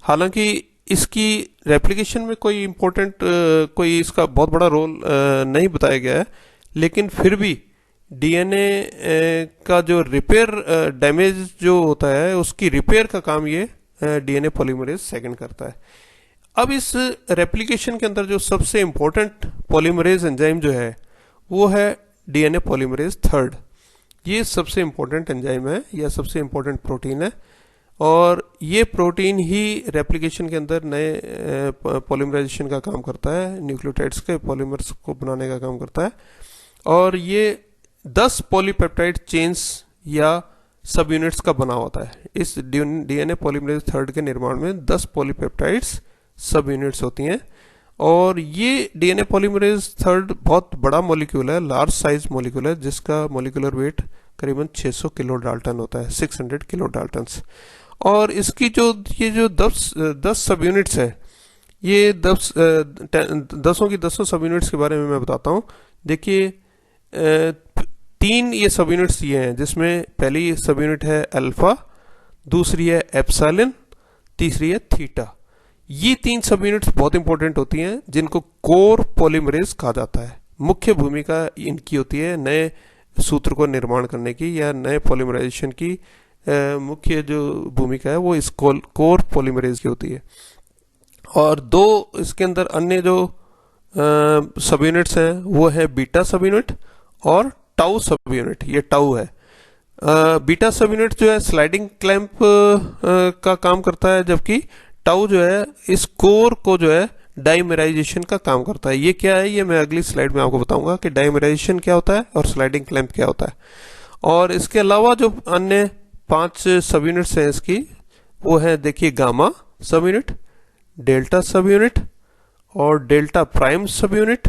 हालांकि इसकी रेप्लिकेशन में कोई इम्पोर्टेंट कोई इसका बहुत बड़ा रोल नहीं बताया गया है, लेकिन फिर भी डीएनए का जो रिपेयर डैमेज जो होता है उसकी रिपेयर का काम ये डीएनए पॉलीमरेज सेकंड करता है। अब इस रेप्लिकेशन के अंदर जो सबसे इंपॉर्टेंट पॉलीमरेज एंजाइम जो है वो है डीएनए पॉलीमरेज थर्ड। ये सबसे इंपॉर्टेंट एंजाइम है या सबसे इंपॉर्टेंट प्रोटीन है, और ये प्रोटीन ही रेप्लिकेशन के अंदर नए पॉलीमराइजेशन का काम करता है, न्यूक्लियोटाइड्स के पॉलीमर्स को बनाने का काम करता है। और ये 10 पॉलीपेप्टाइड चेन्स या सब यूनिट्स का बना होता है। इस डीएनए पॉलीमरेज थर्ड के निर्माण में 10 पॉलीपेप्टाइड्स सब यूनिट्स होती हैं। और ये डीएनए पॉलीमरेज थर्ड बहुत बड़ा मॉलिक्यूल है, लार्ज साइज मॉलिक्यूल है, जिसका मॉलिक्यूलर वेट करीबन 600 किलो डाल्टन होता है, 600 किलो डाल्टन्स। और इसकी जो 10 सब यूनिट्स है, ये 10 की 10 सब यूनिट्स के बारे में मैं बताता हूँ। देखिए, 3 ये सब यूनिट्स ये हैं, जिसमें पहली सब यूनिट है अल्फा, दूसरी है एप्सिलॉन, तीसरी है थीटा। ये 3 सब यूनिट्स बहुत इंपॉर्टेंट होती हैं, जिनको कोर पॉलीमरेज कहा जाता है। मुख्य भूमिका इनकी होती है नए सूत्र को निर्माण करने की या नए पॉलीमराइजेशन की। मुख्य जो भूमिका है वो इस कोर पॉलीमरेज की होती है। और 2 इसके अंदर अन्य जो सब यूनिट्स हैं वो है बीटा सब यूनिट और टाउ सब यूनिट। ये टाउ है। बीटा सब यूनिट जो है स्लाइडिंग क्लैंप का काम करता है, जबकि टाउ जो है इस कोर को जो है डाइमराइजेशन का काम करता है। ये क्या है, ये मैं अगली स्लाइड में आपको बताऊंगा कि डाइमराइजेशन क्या होता है और स्लाइडिंग क्लैंप क्या होता है। और इसके अलावा जो अन्य 5 सब यूनिट्स हैं इसकी, वो है देखिए गामा सब यूनिट, डेल्टा सब यूनिट और डेल्टा प्राइम सब यूनिट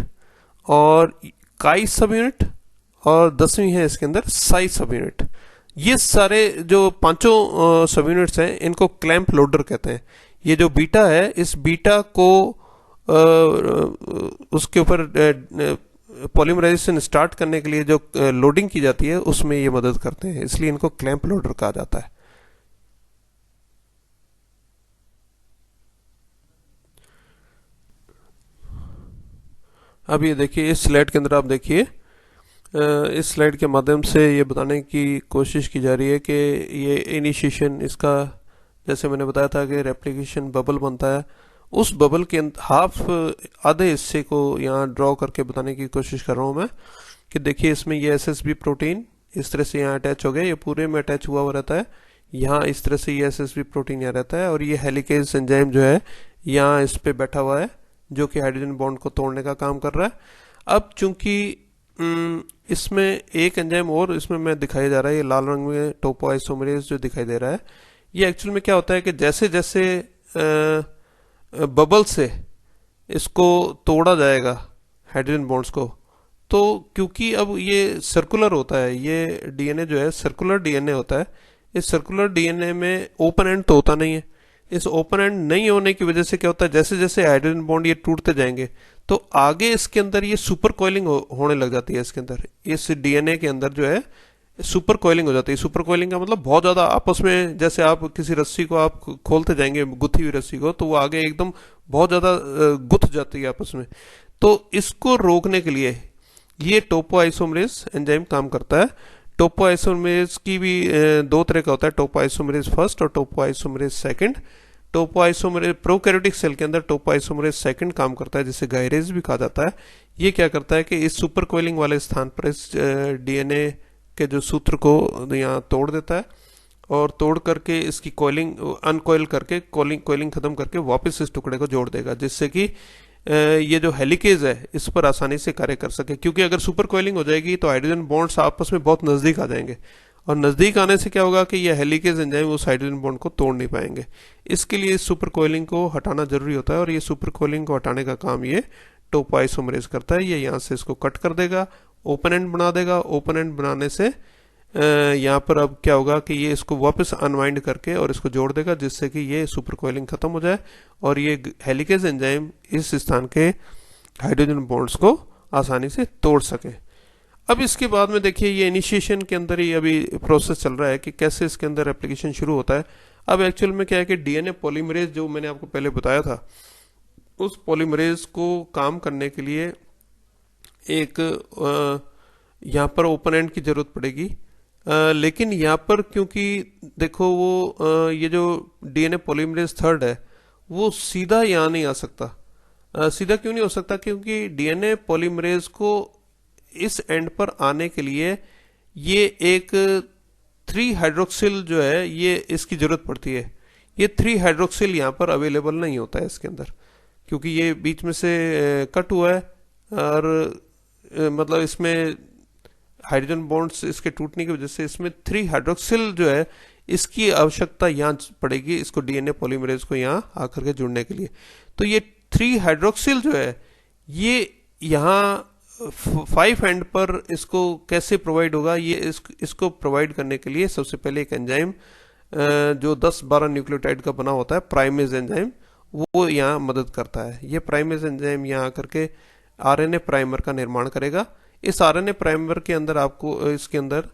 और काई सब यूनिट, और 10वीं है इसके अंदर साई सब यूनिट। ये सारे जो पांचों सब यूनिट्स हैं इनको क्लैंप लोडर कहते हैं। ये जो बीटा है, इस बीटा को उसके ऊपर पॉलीमराइजेशन स्टार्ट करने के लिए जो लोडिंग की जाती है उसमें ये मदद करते हैं, इसलिए इनको क्लैंप लोडर कहा जाता है। अब ये देखिए, इस स्लाइड के अंदर आप देखिए, इस स्लाइड के माध्यम से ये बताने की कोशिश की जा रही है कि ये इनिशिएशन इसका, जैसे मैंने बताया था कि रेप्लिकेशन बबल बनता है, उस बबल के हाफ आधे हिस्से को यहाँ ड्रॉ करके बताने की कोशिश कर रहा हूँ मैं। कि देखिए, इसमें ये एसएसबी प्रोटीन इस तरह से यहाँ अटैच हो गया, ये पूरे में अटैच हुआ हुआ रहता है। यहाँ इस तरह से ये एसएसबी प्रोटीन यहाँ रहता है, और ये हेलिकेज एंजाइम जो है यहाँ इस पे बैठा हुआ है, जो कि हाइड्रोजन बॉन्ड को तोड़ने का काम कर रहा है। अब चूंकि इसमें एक एंजाइम और इसमें मैं दिखाई जा रहा है, ये लाल रंग में टोपोआइसोमरेज जो दिखाई दे रहा है, ये एक्चुअल में क्या होता है कि जैसे जैसे बबल से इसको तोड़ा जाएगा हाइड्रोजन बॉन्ड्स को, तो क्योंकि अब ये सर्कुलर होता है, ये डीएनए जो है सर्कुलर डीएनए होता है। इस सर्कुलर डीएनए में ओपन एंड तो होता नहीं है। इस ओपन एंड नहीं होने की वजह से क्या होता है, जैसे जैसे हाइड्रोजन बॉन्ड ये टूटते जाएंगे तो आगे इसके अंदर ये सुपर कॉइलिंग होने लग जाती है। इसके अंदर इस डीएनए के अंदर जो है सुपर कॉइलिंग हो जाती है। सुपर कॉइलिंग का मतलब बहुत ज्यादा आपस में, जैसे आप किसी रस्सी को आप खोलते जाएंगे, गुथी हुई रस्सी को, तो वो आगे एकदम बहुत ज्यादा गुथ जाती है आपस में। तो इसको रोकने के लिए ये टोपोआइसोमरेज एंजाइम काम करता है। टोपोआइसोमरेज की भी 2 तरह का होता है, टोपोआइसोमरेज फर्स्ट और topoisomerase second. Topoisomerase prokaryotic cell के अंदर टोपोआइसोमरेज सेकंड काम करता है, जिसे गायरेज भी कहा जाता है। ये क्या करता है कि इस सुपर कोइलिंग वाले स्थान पर इस डीएनए के जो सूत्र को यहाँ तोड़ देता है, और तोड़ करके इसकी कोइलिंग अनकोइल करके कोइलिंग खत्म करके वापस इस टुकड़े को जोड़ देगा, जिससे कि ये जो हेलिकेज है इस पर आसानी से कार्य कर सके। क्योंकि अगर सुपर कोइलिंग हो जाएगी तो हाइड्रोजन बॉन्ड्स आपस में बहुत नजदीक आ जाएंगे, और नजदीक आने से क्या होगा कि ये हेलिकेज एंजाइम उस हाइड्रोजन बॉन्ड को तोड़ नहीं पाएंगे। इसके लिए इस सुपर कोइलिंग को हटाना जरूरी होता है, और ये सुपर कोइलिंग को हटाने का काम ये टोपोआइसोमरेज करता है। ये यहाँ से इसको कट कर देगा, ओपन एंड बना देगा। ओपन एंड बनाने से यहाँ पर अब क्या होगा कि ये इसको वापस अनवाइंड करके और इसको जोड़ देगा, जिससे कि ये सुपर कोइलिंग खत्म हो जाए और ये हेलिकेज एंजाइम इस स्थान के हाइड्रोजन बॉन्ड्स को आसानी से तोड़ सके। अब इसके बाद में देखिए, ये इनिशिएशन के अंदर ही अभी प्रोसेस चल रहा है कि कैसे इसके अंदर एप्लीकेशन शुरू होता है। अब एक्चुअल में क्या है कि डीएनए पॉलीमरेज जो मैंने आपको पहले बताया था, उस पॉलीमरेज को काम करने के लिए एक यहाँ पर ओपन एंड की जरूरत पड़ेगी। लेकिन यहाँ पर क्योंकि देखो वो ये जो डीएनए पॉलीमरेज थर्ड है वो सीधा यहाँ नहीं आ सकता। सीधा क्यों नहीं हो सकता? क्योंकि डीएनए पॉलीमरेज को इस एंड पर आने के लिए ये एक 3 हाइड्रोक्सिल जो है ये इसकी जरूरत पड़ती है। ये 3 हाइड्रोक्सिल यहाँ पर अवेलेबल नहीं होता है इसके अंदर, क्योंकि ये बीच में से कट हुआ है और मतलब इसमें हाइड्रोजन बॉन्ड्स इसके टूटने की वजह से इसमें 3 हाइड्रोक्सिल जो है इसकी आवश्यकता यहाँ पड़ेगी इसको डीएनए पॉलीमरेज को यहाँ आकर के जुड़ने के लिए। तो ये 3 हाइड्रोक्सिल जो है ये यहाँ 5 एंड पर इसको कैसे प्रोवाइड होगा? ये इसको प्रोवाइड करने के लिए सबसे पहले एक एंजाइम जो 10-12 न्यूक्लियोटाइड का बना होता है, प्राइमेज एंजाइम, वो यहाँ मदद करता है। ये प्राइमेज एंजाइम यहाँ आकर के आरएनए प्राइमर का निर्माण करेगा। इस आरएनए प्राइमर के अंदर आपको इसके अंदर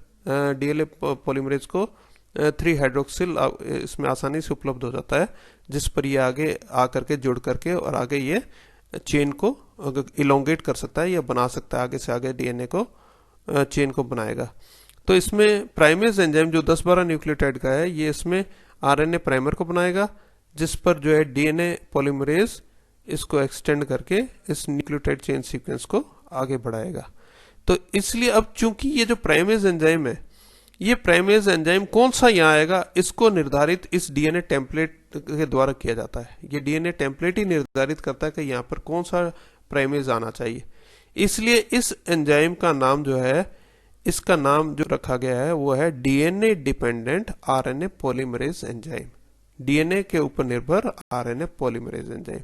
डीएनए पॉलीमरेज को 3 हाइड्रोक्सिल इसमें आसानी से उपलब्ध हो जाता है, जिस पर ये आगे आकर के जुड़ करके और आगे ये चेन को इलोंगेट कर सकता है या बना सकता है, आगे से आगे डीएनए को चेन को बनाएगा। तो इसमें प्राइमेज एंजाइम जो 10-12 न्यूक्लियोटाइड का है ये इसमें आरएनए प्राइमर को बनाएगा, जिस पर जो है डीएनए पॉलीमरेज इसको एक्सटेंड करके इस न्यूक्लियोटाइड चेन सीक्वेंस को आगे बढ़ाएगा। तो इसलिए अब चूंकि ये जो प्राइमेज एंजाइम है, ये प्राइमेज एंजाइम कौन सा यहाँ आएगा इसको निर्धारित इस डीएनए टेम्पलेट के द्वारा किया जाता है। ये डीएनए टेम्पलेट ही निर्धारित करता है कि यहाँ पर कौन सा प्राइमेज आना चाहिए। इसलिए इस एंजाइम का नाम जो है, इसका नाम जो रखा गया है वो है DNA dependent RNA polymerase enzyme, DNA के ऊपर निर्भर आरएनए पॉलीमरेज एंजाइम।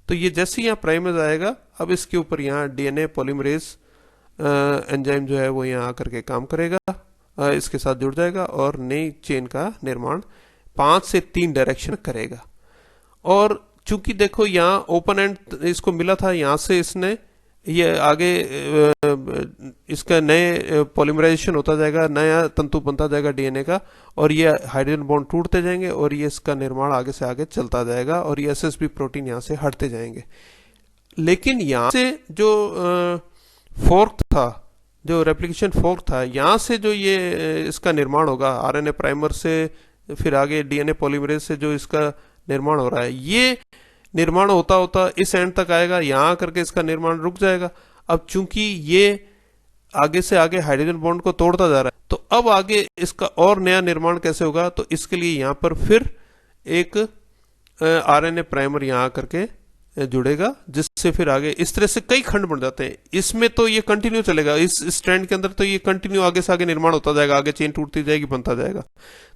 तो ये जैसे यहाँ प्राइमेज आएगा, अब इसके ऊपर यहाँ डीएनए पॉलीमरेज एंजाइम जो है वो यहाँ आकर के काम करेगा, इसके साथ जुड़ जाएगा और नई चेन का निर्माण 5 से 3 डायरेक्शन करेगा। और चूंकि देखो यहाँ ओपन एंड इसको मिला था, यहाँ से इसने ये आगे इसका नए पॉलीमराइजेशन होता जाएगा, नया तंतु बनता जाएगा डीएनए का, और ये हाइड्रोजन बॉन्ड टूटते जाएंगे और ये इसका निर्माण आगे से आगे चलता जाएगा और ये एसएसबी प्रोटीन यहाँ से हटते जाएंगे। लेकिन यहाँ से जो फोर्क था, जो रेप्लिकेशन फोर्क था, यहाँ से जो ये इसका निर्माण होगा आरएनए प्राइमर से, फिर आगे डीएनए पॉलीमरेज से जो इसका निर्माण हो रहा है, ये निर्माण होता होता इस एंड तक आएगा, यहाँ करके इसका निर्माण रुक जाएगा। अब चूंकि ये आगे से आगे हाइड्रोजन बॉन्ड को तोड़ता जा रहा है, तो अब आगे इसका और नया निर्माण कैसे होगा? तो इसके लिए यहाँ पर फिर एक आरएनए प्राइमर यहाँ करके जुड़ेगा, जिससे फिर आगे इस तरह से कई खंड बन जाते हैं। इसमें तो ये कंटिन्यू चलेगा, इस स्ट्रैंड के अंदर तो ये कंटिन्यू आगे से आगे निर्माण होता जाएगा, आगे चेन टूटती जाएगी, बनता जाएगा।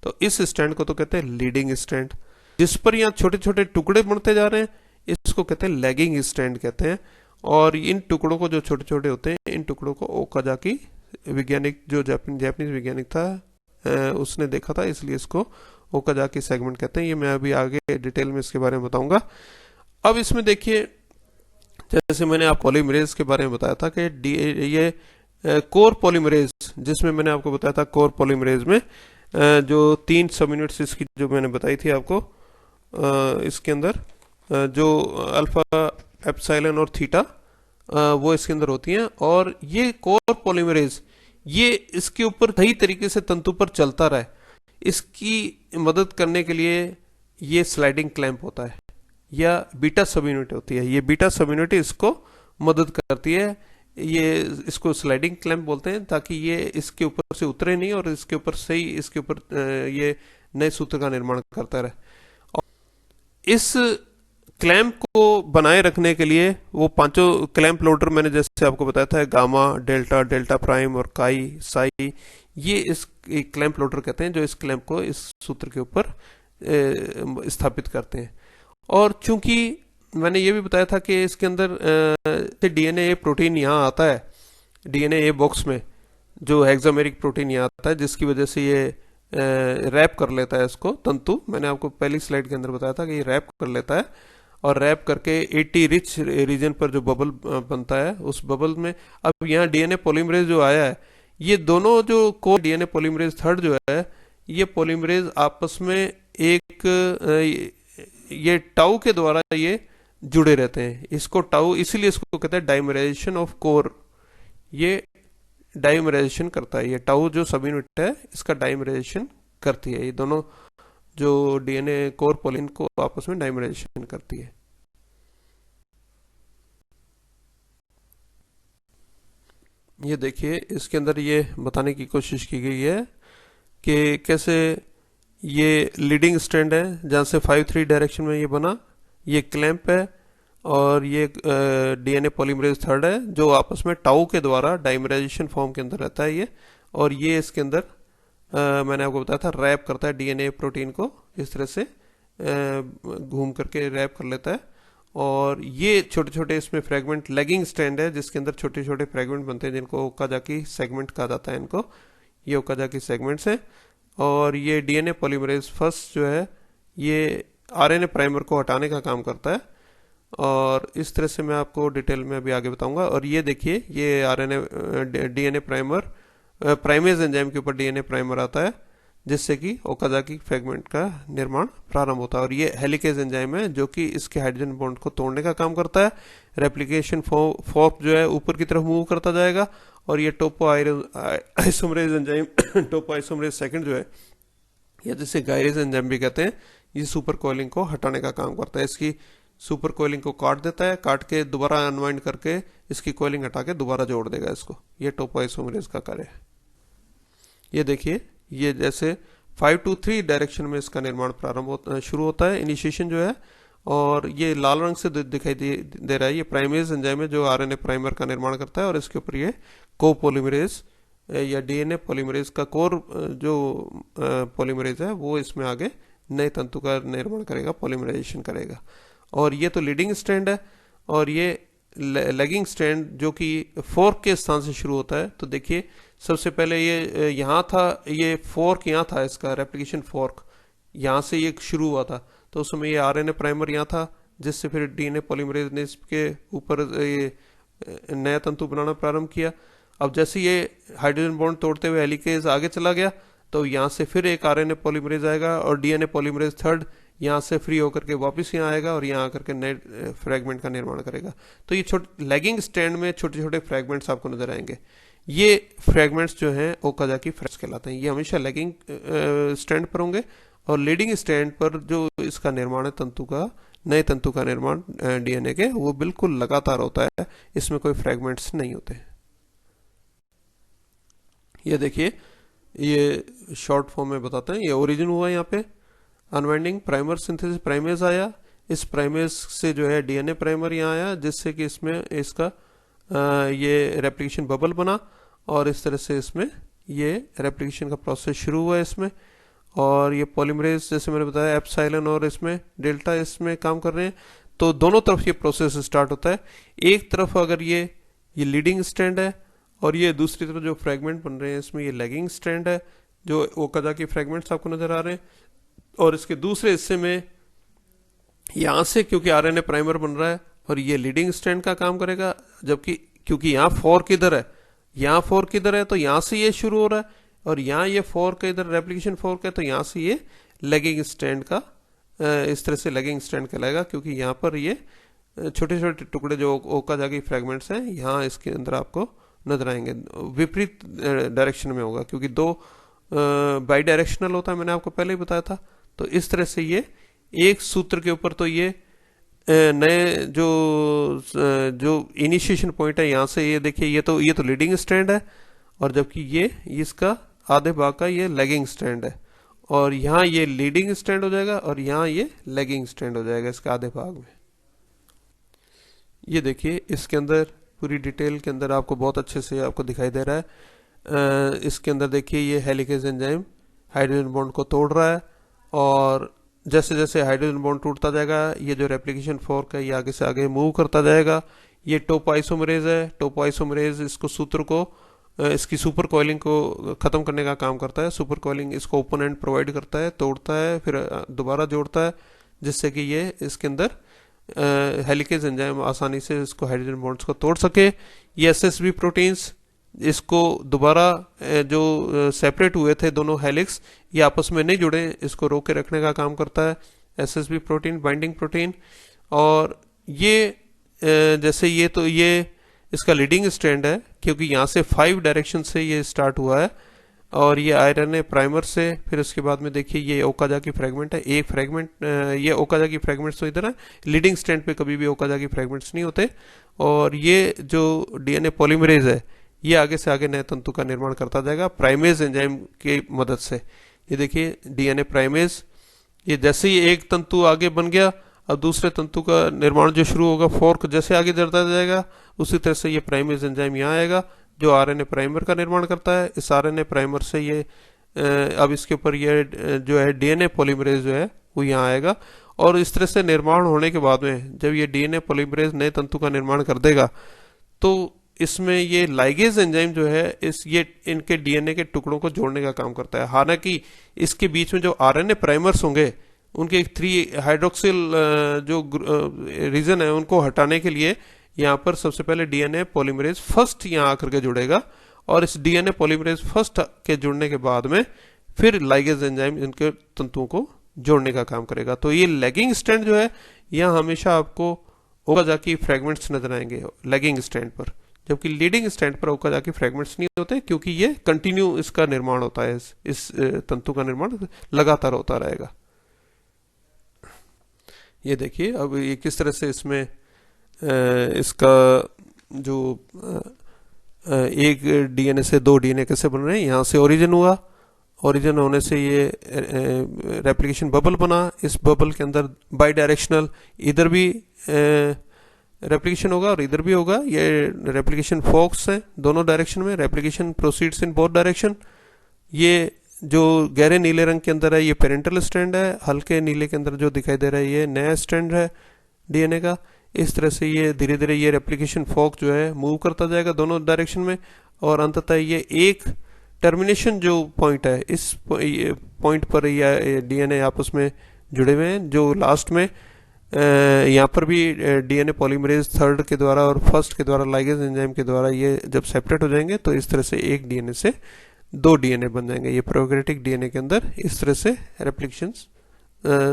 तो इस स्ट्रैंड को तो कहते हैं लीडिंग स्ट्रैंड। जिस पर यहाँ छोटे छोटे टुकड़े बनते जा रहे हैं, इसको कहते हैं लैगिंग स्ट्रैंड कहते हैं। और इन टुकड़ों को, जो छोटे छोटे होते हैं, इन टुकड़ों को ओकाजाकी वैज्ञानिक, जो जापानीज वैज्ञानिक था, उसने देखा था, इसलिए इसको ओकाजाकी सेगमेंट कहते हैं। ये मैं अभी आगे डिटेल में इसके बारे में बताऊंगा। अब इसमें देखिए, जैसे मैंने आप पॉलीमरेज के बारे में बताया था कि ये कोर पॉलीमरेज, जिसमें मैंने आपको बताया था कोर पॉलीमरेज में जो 3 सब यूनिट्स इसकी जो मैंने बताई थी आपको, इसके अंदर जो अल्फा, एप्सिलॉन और थीटा, वो इसके अंदर होती हैं। और ये कोर पॉलीमरेज ये इसके ऊपर सही तरीके से तंतु पर चलता रहे, इसकी मदद करने के लिए ये स्लाइडिंग क्लैंप होता है या बीटा सब यूनिट होती है। ये बीटा सब यूनिट इसको मदद करती है, ये इसको स्लाइडिंग क्लैंप बोलते हैं, ताकि ये इसके ऊपर से उतरे नहीं और इसके ऊपर सही, इसके ऊपर ये नए सूत्र का निर्माण करता रहे। और इस क्लैंप को बनाए रखने के लिए वो पांचों क्लैंप लोडर मैंने जैसे आपको बताया था, गामा, डेल्टा, डेल्टा प्राइम और काई, साई, ये इस क्लैंप लोडर कहते हैं, जो इस क्लैंप को इस सूत्र के ऊपर स्थापित करते हैं। और चूंकि मैंने ये भी बताया था कि इसके अंदर डीएनए प्रोटीन यहाँ आता है, डीएनए बॉक्स में जो हेक्सामेरिक प्रोटीन यहाँ आता है, जिसकी वजह से ये रैप कर लेता है इसको तंतु। मैंने आपको पहली स्लाइड के अंदर बताया था कि ये रैप कर लेता है, और रैप करके 80 रिच रीजन पर जो बबल बनता है, उस बबल में अब यहाँ डीएनए पॉलीमरेज जो आया है, ये दोनों जो को डीएनए पॉलीमरेज थर्ड जो है, ये पॉलीमरेज आपस में एक ये टाउ के द्वारा ये जुड़े रहते हैं। इसको टाउ, इसीलिए इसको कहते हैं डाइमराइजेशन ऑफ कोर। ये डाइमराइजेशन करता है। ये टाउ जो सब यूनिट है इसका डाइमराइजेशन करती है। ये दोनों जो डीएनए कोर पोलिन को आपस में डाइमराइजेशन करती है। ये देखिए इसके अंदर ये बताने की कोशिश की गई है कि कैसे ये लीडिंग स्ट्रैंड है जहाँ से 5-3 डायरेक्शन में ये बना, ये क्लैंप है, और ये डीएनए पॉलीमरेज थर्ड है जो आपस में टाउ के द्वारा डाइमराइजेशन फॉर्म के अंदर रहता है ये। और ये इसके अंदर मैंने आपको बताया था रैप करता है डीएनए प्रोटीन को, इस तरह से घूम करके रैप कर लेता है। और ये छोटे छोटे इसमें फ्रेगमेंट लेगिंग स्ट्रैंड है जिसके अंदर छोटे छोटे फ्रेगमेंट बनते हैं जिनको ओकाजाकी सेगमेंट कहा जाता है इनको। ये ओकाजाकी सेगमेंट्स हैं। और ये डीएनए पॉलीमरेज फर्स्ट जो है ये आरएनए प्राइमर को हटाने का काम करता है। और इस तरह से मैं आपको डिटेल में अभी आगे बताऊंगा। और ये देखिए ये RNA DNA primer primase enzyme के ऊपर डीएनए प्राइमर आता है जिससे कि ओकाजाकी फ्रेगमेंट का निर्माण प्रारंभ होता है। और ये हेलिकेज एंजाइम है जो कि इसके हाइड्रोजन बॉन्ड को तोड़ने का काम करता है। रेप्लिकेशन फॉर्क जो है ऊपर की तरफ मूव करता जाएगा। और ये टोपो आइसोमरेज एंजाइम टोपो आइसोमरेज सेकंड जो है या जिसे गायरेज एंजाइम भी कहते हैं, ये सुपर कोइलिंग को हटाने का काम करता है। इसकी सुपर कोइलिंग को काट देता है, काट के दोबारा अनवाइंड करके इसकी कोइलिंग हटा के दोबारा जोड़ देगा इसको। ये टोपो आइसोमरेज का कार्य है। ये देखिए ये जैसे 5-3 डायरेक्शन में इसका निर्माण प्रारंभ शुरू होता है, इनिशिएशन जो है। और ये लाल रंग से दिखाई दे रहा है, ये प्राइमेज एंजाइम है जो आरएनए प्राइमर का निर्माण करता है। और इसके ऊपर ये कोपोलिमरेज या डीएनए पॉलीमरेज का कोर जो पॉलीमरेज है वो इसमें आगे नए तंतु का निर्माण करेगा, पॉलीमराइजेशन करेगा। और ये तो लीडिंग स्ट्रैंड है। और ये लेगिंग स्ट्रैंड जो कि फोर्क के स्थान से शुरू होता है। तो देखिए सबसे पहले ये यहाँ था, ये फोर्क यहाँ था, इसका रेप्लिकेशन फोर्क यहाँ से ये शुरू हुआ था। तो उस समय ये आरएनए प्राइमर यहाँ था जिससे फिर डीएनए पॉलीमरेज ने इसके ऊपर ये नया तंतु बनाना प्रारंभ किया। अब जैसे ये हाइड्रोजन बॉन्ड तोड़ते हुए हेलिकेज आगे चला गया तो यहाँ से फिर एक आरएनए पॉलीमरेज आएगा और डीएनए पॉलीमरेज थर्ड यहाँ से फ्री होकर के वापस यहाँ आएगा और यहाँ आकर के नए फ्रैगमेंट का निर्माण करेगा। तो ये छोटे लेगिंग स्ट्रैंड में छोटे छोटे फ्रैगमेंट्स आपको नजर आएंगे। ये फ्रैगमेंट्स जो हैं ओकाजाकी फ्रैगमेंट्स कहलाते हैं। ये हमेशा लेगिंग स्ट्रैंड पर होंगे। और लीडिंग स्ट्रैंड पर जो इसका निर्माण है तंतु का, नए तंतु का निर्माण डीएनए के, वो बिल्कुल लगातार होता है, इसमें कोई फ्रैगमेंट्स नहीं होते। ये देखिए ये शॉर्ट फॉर्म में बताते हैं। ये ओरिजिन हुआ यहाँ पे अनवाइंडिंग प्राइमर सिंथेसिस, प्राइमेज आया, इस प्राइमेज से जो है डीएनए प्राइमर यहाँ आया जिससे कि इसमें इसका ये रेप्लिकेशन बबल बना। और इस तरह से इसमें ये रेप्लिकेशन का प्रोसेस शुरू हुआ इसमें। और ये पॉलीमरेज जैसे मैंने बताया एप्सिलॉन और इसमें डेल्टा इसमें काम कर रहे हैं। तो दोनों तरफ ये प्रोसेस स्टार्ट होता है। एक तरफ अगर ये लीडिंग स्ट्रैंड है और ये दूसरी तरफ जो फ्रेगमेंट बन रहे हैं इसमें ये लैगिंग स्ट्रैंड है जो ओकाजाकी फ्रेगमेंट्स आपको नजर आ रहे हैं। और इसके दूसरे हिस्से में यहाँ से क्योंकि आरएनए प्राइमर बन रहा है और ये लीडिंग स्ट्रैंड का काम करेगा, जबकि क्योंकि यहाँ फोर्क इधर है, यहाँ फोर्क इधर है तो यहाँ से ये शुरू हो रहा है। और यहाँ ये फोर्क इधर रेप्लिकेशन फोर्क है तो यहाँ से ये लेगिंग स्ट्रैंड का इस तरह से लेगिंग स्ट्रैंड कहलाएगा क्योंकि यहाँ पर ये छोटे छोटे टुकड़े जो ओकाजाकी फ्रेगमेंट्स हैं यहाँ इसके अंदर आपको नजर आएंगे। विपरीत डायरेक्शन में होगा क्योंकि दो बाई डायरेक्शनल होता है, मैंने आपको पहले ही बताया था। तो इस तरह से ये एक सूत्र के ऊपर तो ये नए जो इनिशिएशन पॉइंट है यहाँ से ये देखिए ये तो लीडिंग स्ट्रैंड है और जबकि ये इसका आधे भाग का ये लेगिंग स्ट्रैंड है। और यहाँ ये लीडिंग स्ट्रैंड हो जाएगा और यहाँ ये लेगिंग स्ट्रैंड हो जाएगा इसके आधे भाग में। ये देखिए इसके अंदर पूरी डिटेल के अंदर आपको बहुत अच्छे से आपको दिखाई दे रहा है। इसके अंदर देखिए ये हेलिकेज एंजाइम हाइड्रोजन बॉन्ड को तोड़ रहा है और जैसे जैसे हाइड्रोजन बॉन्ड टूटता जाएगा ये जो रेप्लिकेशन फोर्क है ये आगे से आगे मूव करता जाएगा। ये टोपो आइसोमरेज है, टोपो आइसोमरेज इसको सूत्र को इसकी सुपर कॉइलिंग को खत्म करने का काम करता है। सुपर कॉइलिंग इसको ओपन एंड प्रोवाइड करता है, तोड़ता है फिर दोबारा जोड़ता है जिससे कि ये इसके अंदर हेलिकेज एंजाइम आसानी से इसको हाइड्रोजन बॉन्ड्स को तोड़ सके। ये एसएसबी प्रोटीन्स इसको दोबारा जो सेपरेट हुए थे दोनों हेलिक्स ये आपस में नहीं जुड़े, इसको रोक के रखने का काम करता है एसएसबी प्रोटीन, बाइंडिंग प्रोटीन। और ये जैसे ये तो ये इसका लीडिंग स्ट्रैंड है, क्योंकि यहाँ से 5 डायरेक्शन से ये स्टार्ट हुआ है, और ये आरएनए प्राइमर से, फिर उसके बाद में देखिए ये ओकाजाकी फ्रेगमेंट है, एक फ्रेगमेंट, ये ओकाजाकी फ्रेगमेंट्स तो इधर है, लीडिंग स्ट्रैंड पे कभी भी ओकाजाकी फ्रेगमेंट्स नहीं होते। और ये जो डीएनए पॉलीमरेज है ये आगे से आगे नए तंतु का निर्माण करता जाएगा प्राइमेज एंजाइम की मदद से। ये देखिए डीएनए प्राइमेज, ये जैसे ही एक तंतु आगे बन गया, अब दूसरे तंतु का निर्माण जो शुरू होगा, फोर्क जैसे आगे बढ़ता जाएगा, उसी तरह से ये प्राइमेज एंजाइम यहाँ आएगा जो आरएनए प्राइमर का निर्माण करता है। इस आरएनए प्राइमर से ये अब इसके ऊपर ये जो है डीएनए पॉलीमरेज जो है वो यहाँ आएगा, और इस तरह से निर्माण होने के बाद में जब ये डीएनए पॉलीमरेज नए तंतु का निर्माण कर देगा, तो इसमें ये लाइगेज एंजाइम जो है ये इनके डीएनए के टुकड़ों को जोड़ने का काम करता है। हालांकि इसके बीच में जो आरएनए प्राइमर्स होंगे उनके 3 हाइड्रोक्सिल जो रीजन है उनको हटाने के लिए यहाँ पर सबसे पहले डीएनए पॉलीमरेज फर्स्ट यहाँ आकर के जुड़ेगा, और इस डीएनए पॉलीमरेज फर्स्ट के जुड़ने के बाद में फिर लाइगेज एंजाइम इनके तंतुओं को जोड़ने का काम करेगा। तो ये लैगिंग स्ट्रैंड जो है यहाँ हमेशा आपको ओकाजाकी फ्रेगमेंट्स नजर आएंगे लैगिंग स्ट्रैंड पर, जबकि लीडिंग स्ट्रैंड पर ओकाजाकी फ्रेगमेंट्स नहीं होते, क्योंकि ये कंटिन्यू इसका निर्माण होता है, इस तंतु का निर्माण लगातार होता रहेगा। ये देखिए अब ये किस तरह से इसमें इसका जो एक डीएनए से 2 डीएनए कैसे बन रहे हैं, यहाँ से ओरिजिन हुआ, ओरिजिन होने से ये रेप्लिकेशन बबल बना, इस बबल के अंदर बाई डायरेक्शनल इधर भी रेप्लिकेशन होगा और इधर भी होगा। ये रेप्लिकेशन फोक्स है दोनों डायरेक्शन में, replication proceeds in both direction. ये जो गहरे नीले रंग के अंदर है ये पेरेंटल स्ट्रैंड है, हल्के नीले के अंदर जो दिखाई दे रहा है ये नया स्ट्रैंड है डीएनए का। इस तरह से ये धीरे धीरे ये रेप्लिकेशन फोक जो है मूव करता जाएगा दोनों डायरेक्शन में, और अंततः ये एक टर्मिनेशन जो पॉइंट है इस पॉइंट पर ये डीएनए आपस में जुड़े हुए हैं, जो लास्ट में यहाँ पर भी डीएनए पॉलीमरेज थर्ड के द्वारा और फर्स्ट के द्वारा लाइगेज एंजाइम के द्वारा ये जब सेपरेट हो जाएंगे तो इस तरह से एक डीएनए से 2 डीएनए बन जाएंगे। ये प्रोकैरियोटिक डीएनए के अंदर इस तरह से रेप्लिकेशन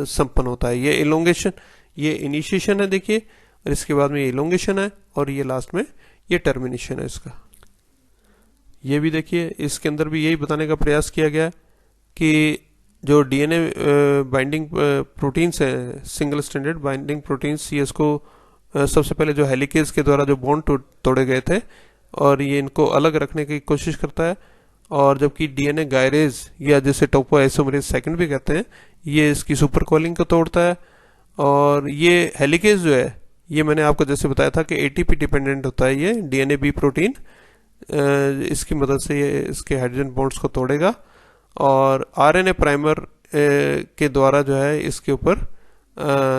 संपन्न होता है। ये इलोंगेशन, ये इनिशिएशन है देखिए, और इसके बाद में ये इलोंगेशन है, और ये लास्ट में ये टर्मिनेशन है इसका। ये भी देखिए इसके अंदर भी यही बताने का प्रयास किया गया कि जो डीएनए बाइंडिंग प्रोटीन्स हैं, सिंगल स्ट्रैंडेड बाइंडिंग प्रोटीन्स, ये इसको सबसे पहले जो हेलिकेज के द्वारा जो बॉन्ड तोड़े गए थे और ये इनको अलग रखने की कोशिश करता है, और जबकि डीएनए गायरेज या जिसे टोपो आइसोमरेज सेकंड भी कहते हैं, ये इसकी सुपर कॉलिंग को तोड़ता है। और ये हेलिकेज जो है ये मैंने आपको जैसे बताया था कि एटीपी डिपेंडेंट होता है, ये डीएनए बी प्रोटीन इसकी मदद से ये इसके हाइड्रोजन बॉन्ड्स को तोड़ेगा, और आरएनए प्राइमर के द्वारा जो है इसके ऊपर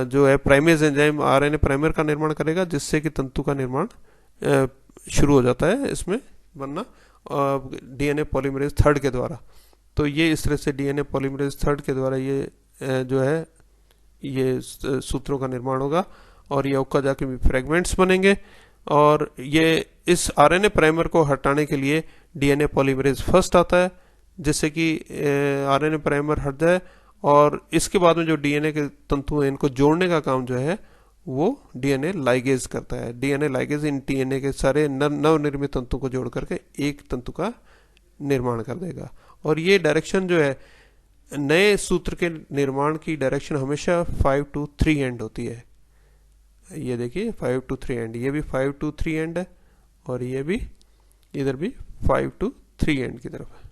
जो है प्राइमेज एंजाइम आरएनए प्राइमर का निर्माण करेगा, जिससे कि तंतु का निर्माण शुरू हो जाता है इसमें बनना डीएनए पॉलीमरेज थर्ड के द्वारा। तो ये इस तरह से डीएनए पॉलीमरेज थर्ड के द्वारा ये जो है ये सूत्रों का निर्माण होगा, और ये ओकाजाकी फ्रेगमेंट्स बनेंगे। और ये इस आरएनए प्राइमर को हटाने के लिए डीएनए पॉलीमरेज फर्स्ट आता है, जिससे कि आरएनए प्राइमर हट जाए, और इसके बाद में जो डीएनए के तंतु हैं इनको जोड़ने का काम जो है वो डीएनए लाइगेज करता है। डीएनए लाइगेज इन डीएनए के सारे नवनिर्मित तंतु को जोड़ करके एक तंतु का निर्माण कर देगा। और ये डायरेक्शन जो है नए सूत्र के निर्माण की डायरेक्शन हमेशा 5 to 3 एंड होती है। ये देखिए 5 to 3 एंड, ये भी 5 to 3 एंड है, और ये भी इधर भी 5 to 3 एंड की तरफ है।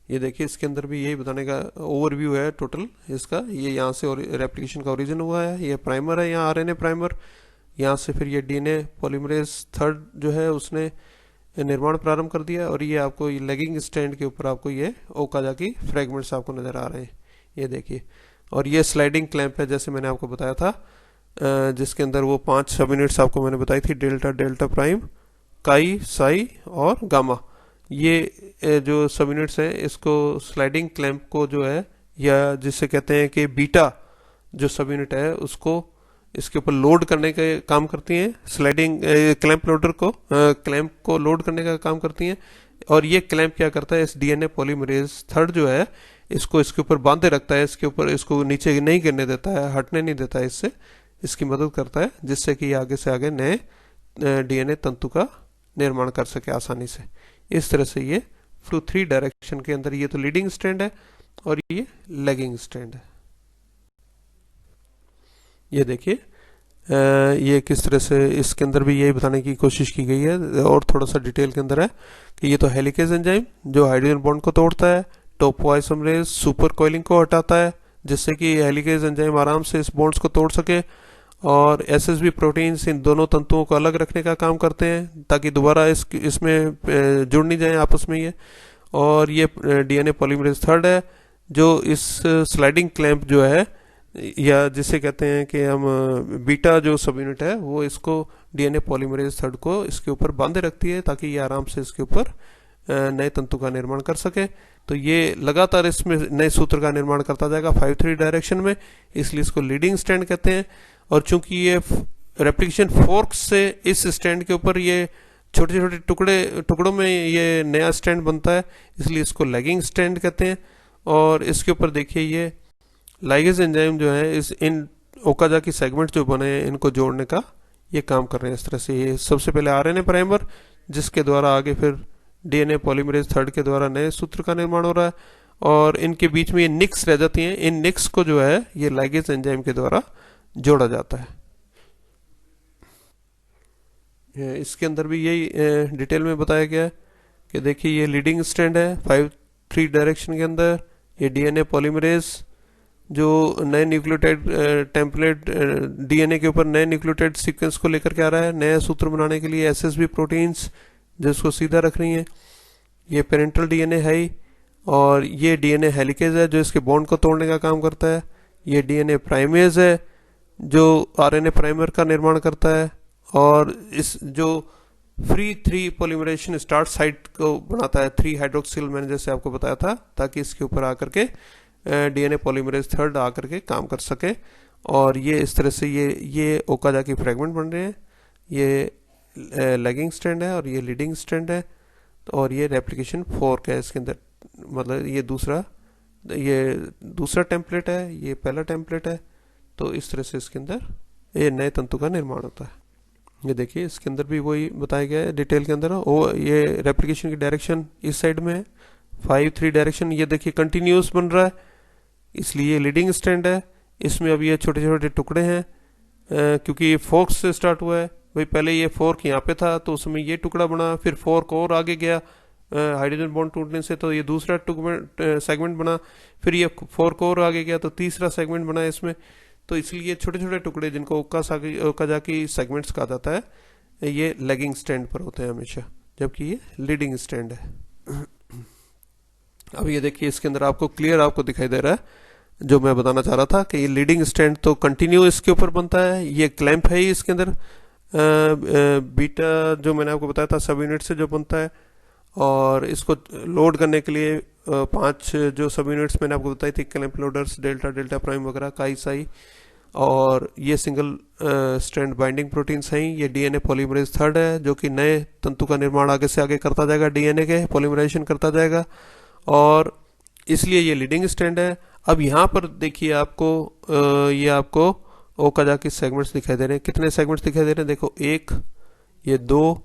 ये देखिए इसके अंदर भी यही बताने का ओवरव्यू है टोटल इसका। ये यहाँ से रेप्लिकेशन का ओरिजिन हुआ है, ये प्राइमर है यहाँ आरएनए प्राइमर, यहाँ से फिर ये डीएनए पॉलीमरेज थर्ड जो है उसने निर्माण प्रारंभ कर दिया, और ये आपको ये लेगिंग स्टैंड के ऊपर आपको ये ओकाजाकी फ्रेगमेंट्स आपको नजर आ रहे हैं, ये देखिए। और ये स्लाइडिंग क्लैंप है जैसे मैंने आपको बताया था, जिसके अंदर वो 5 सब यूनिट्स आपको मैंने बताई थी, डेल्टा, डेल्टा प्राइम, काई, साई और गामा। ये जो सब यूनिट्स हैं इसको स्लाइडिंग क्लैंप को जो है, या जिसे कहते हैं कि बीटा जो सब यूनिट है उसको इसके ऊपर लोड करने के काम करती हैं। स्लाइडिंग क्लैंप लोडर को क्लैंप को लोड करने का काम करती हैं, और ये क्लैंप क्या करता है, इस डीएनए पॉलीमरेज थर्ड जो है इसको इसके ऊपर बांधे रखता है, इसके ऊपर इसको नीचे नहीं गिरने देता है, हटने नहीं देता है, इससे इसकी मदद करता है, जिससे कि आगे से आगे नए डीएनए तंतु का निर्माण कर सके आसानी से। इस तरह से ये फ्लो 3 डायरेक्शन के अंदर, ये तो लीडिंग स्ट्रैंड है और ये लैगिंग स्ट्रैंड है। ये देखिए ये किस तरह से इसके अंदर भी यही बताने की कोशिश की गई है और थोड़ा सा डिटेल के अंदर है कि ये तो हेलिकेज एंजाइम जो हाइड्रोजन बॉन्ड को तोड़ता है, टोपोआइसोमरेज सुपर कॉइलिंग को हटाता है जिससे कि हेलिकेज एंजाइम आराम से इस बॉन्ड्स को तोड़ सके, और एसएसबी प्रोटीन्स इन दोनों तंतुओं को अलग रखने का काम करते हैं ताकि दोबारा इसमें जुड़ नहीं जाए आपस में ये। और ये डीएनए पॉलीमरेज थर्ड है जो इस स्लाइडिंग क्लैंप जो है, या जिसे कहते हैं कि हम बीटा जो सब यूनिट है, वो इसको डीएनए पॉलीमरेज थर्ड को इसके ऊपर बांधे रखती है ताकि ये आराम से इसके ऊपर नए तंतु का निर्माण कर सके। तो ये लगातार इसमें नए सूत्र का निर्माण करता जाएगा 5-3 डायरेक्शन में, इसलिए इसको लीडिंग स्ट्रैंड कहते हैं। और चूंकि ये रेप्लिकेशन फोर्क से इस स्ट्रैंड के ऊपर ये छोटे छोटे टुकड़ों में ये नया स्ट्रैंड बनता है, इसलिए इसको लैगिंग स्ट्रैंड कहते हैं। और इसके ऊपर देखिए ये लाइगेज एंजाइम जो है इन ओकाजाकी सेगमेंट जो बने हैं इनको जोड़ने का ये काम कर रहे हैं। इस तरह से ये सबसे पहले आरएनए प्राइमर, जिसके द्वारा आगे फिर डीएनए पॉलीमरेज थर्ड के द्वारा नए सूत्र का निर्माण हो रहा है, और इनके बीच में ये निक्स रह जाती हैं। इन निक्स को जो है ये लाइगेज एंजाइम के द्वारा जोड़ा जाता है। इसके अंदर भी यही डिटेल में बताया गया है कि देखिए ये लीडिंग स्ट्रैंड है 5-3 डायरेक्शन के अंदर। ये डीएनए पॉलीमरेज जो नए न्यूक्लियोटाइड टेम्पलेट डीएनए के ऊपर नए न्यूक्लियोटाइड सीक्वेंस को लेकर के आ रहा है नया सूत्र बनाने के लिए। एसएसबी प्रोटीन्स जो इसको सीधा रख रही हैं। ये पेरेंटल डीएनए है ही, और ये डीएनए हेलिकेज है जो इसके बॉन्ड को तोड़ने का काम करता है। ये डीएनए प्राइमेज है जो आरएनए प्राइमर का निर्माण करता है, और इस जो फ्री 3 पॉलीमरेशन स्टार्ट साइट को बनाता है 3 हाइड्रोक्सिल, मैंने जैसे आपको बताया था, ताकि इसके ऊपर आकर के डीएनए पॉलीमरेज थर्ड आकर के काम कर सके। और ये इस तरह से ये ओकाजाकी फ्रेगमेंट बन रहे हैं। ये लैगिंग स्ट्रैंड है और ये लीडिंग स्ट्रैंड है, और ये रेप्लिकेशन फोर्क है इसके अंदर, मतलब ये दूसरा टेम्पलेट है, ये पहला टेम्पलेट है। तो इस तरह से इसके अंदर ये नए तंतु का निर्माण होता है। ये देखिए इसके अंदर भी वही बताया गया है डिटेल के अंदर। ये रेप्लिकेशन की डायरेक्शन इस साइड में है 5-3 डायरेक्शन। ये देखिए कंटिन्यूस बन रहा है, इसलिए ये लीडिंग स्ट्रैंड है। इसमें अब ये छोटे छोटे टुकड़े हैं क्योंकि ये फोर्क से स्टार्ट हुआ है। भाई पहले ये फोर्क यहाँ पे था तो उसमें ये टुकड़ा बना, फिर फोर्क और आगे गया हाइड्रोजन बॉन्ड टूटने से, तो ये दूसरा सेगमेंट बना, फिर ये फोर्क और आगे गया तो तीसरा सेगमेंट बना इसमें। तो इसलिए छोटे छोटे टुकड़े जिनको ओकाजाकी सेगमेंट्स कहा जाता है ये लैगिंग स्ट्रैंड पर होते हैं हमेशा, जबकि ये लीडिंग स्ट्रैंड है। अब ये देखिए इसके अंदर आपको क्लियर आपको दिखाई दे रहा है जो मैं बताना चाह रहा था कि ये लीडिंग स्ट्रैंड तो कंटिन्यू इसके ऊपर बनता है। ये क्लैंप है ही इसके अंदर बीटा जो मैंने आपको बताया था सब यूनिट से जो बनता है, और इसको लोड करने के लिए 5 जो सब यूनिट्स मैंने आपको बताई थी, क्लैंप लोडर्स, डेल्टा प्राइम वगैरह, काई साई, और ये सिंगल स्ट्रैंड बाइंडिंग प्रोटीन्स हैं। ये डीएनए पॉलीमरेज थर्ड है जो कि नए तंतु का निर्माण आगे से आगे करता जाएगा, डीएनए के पॉलीमराइजेशन करता जाएगा, और इसलिए ये लीडिंग स्ट्रैंड है। अब यहाँ पर देखिए ये आपको ओकाजाकी सेगमेंट्स दिखाई दे रहे हैं। कितने सेगमेंट्स दिखाई दे रहे हैं? देखो 1, ये 2,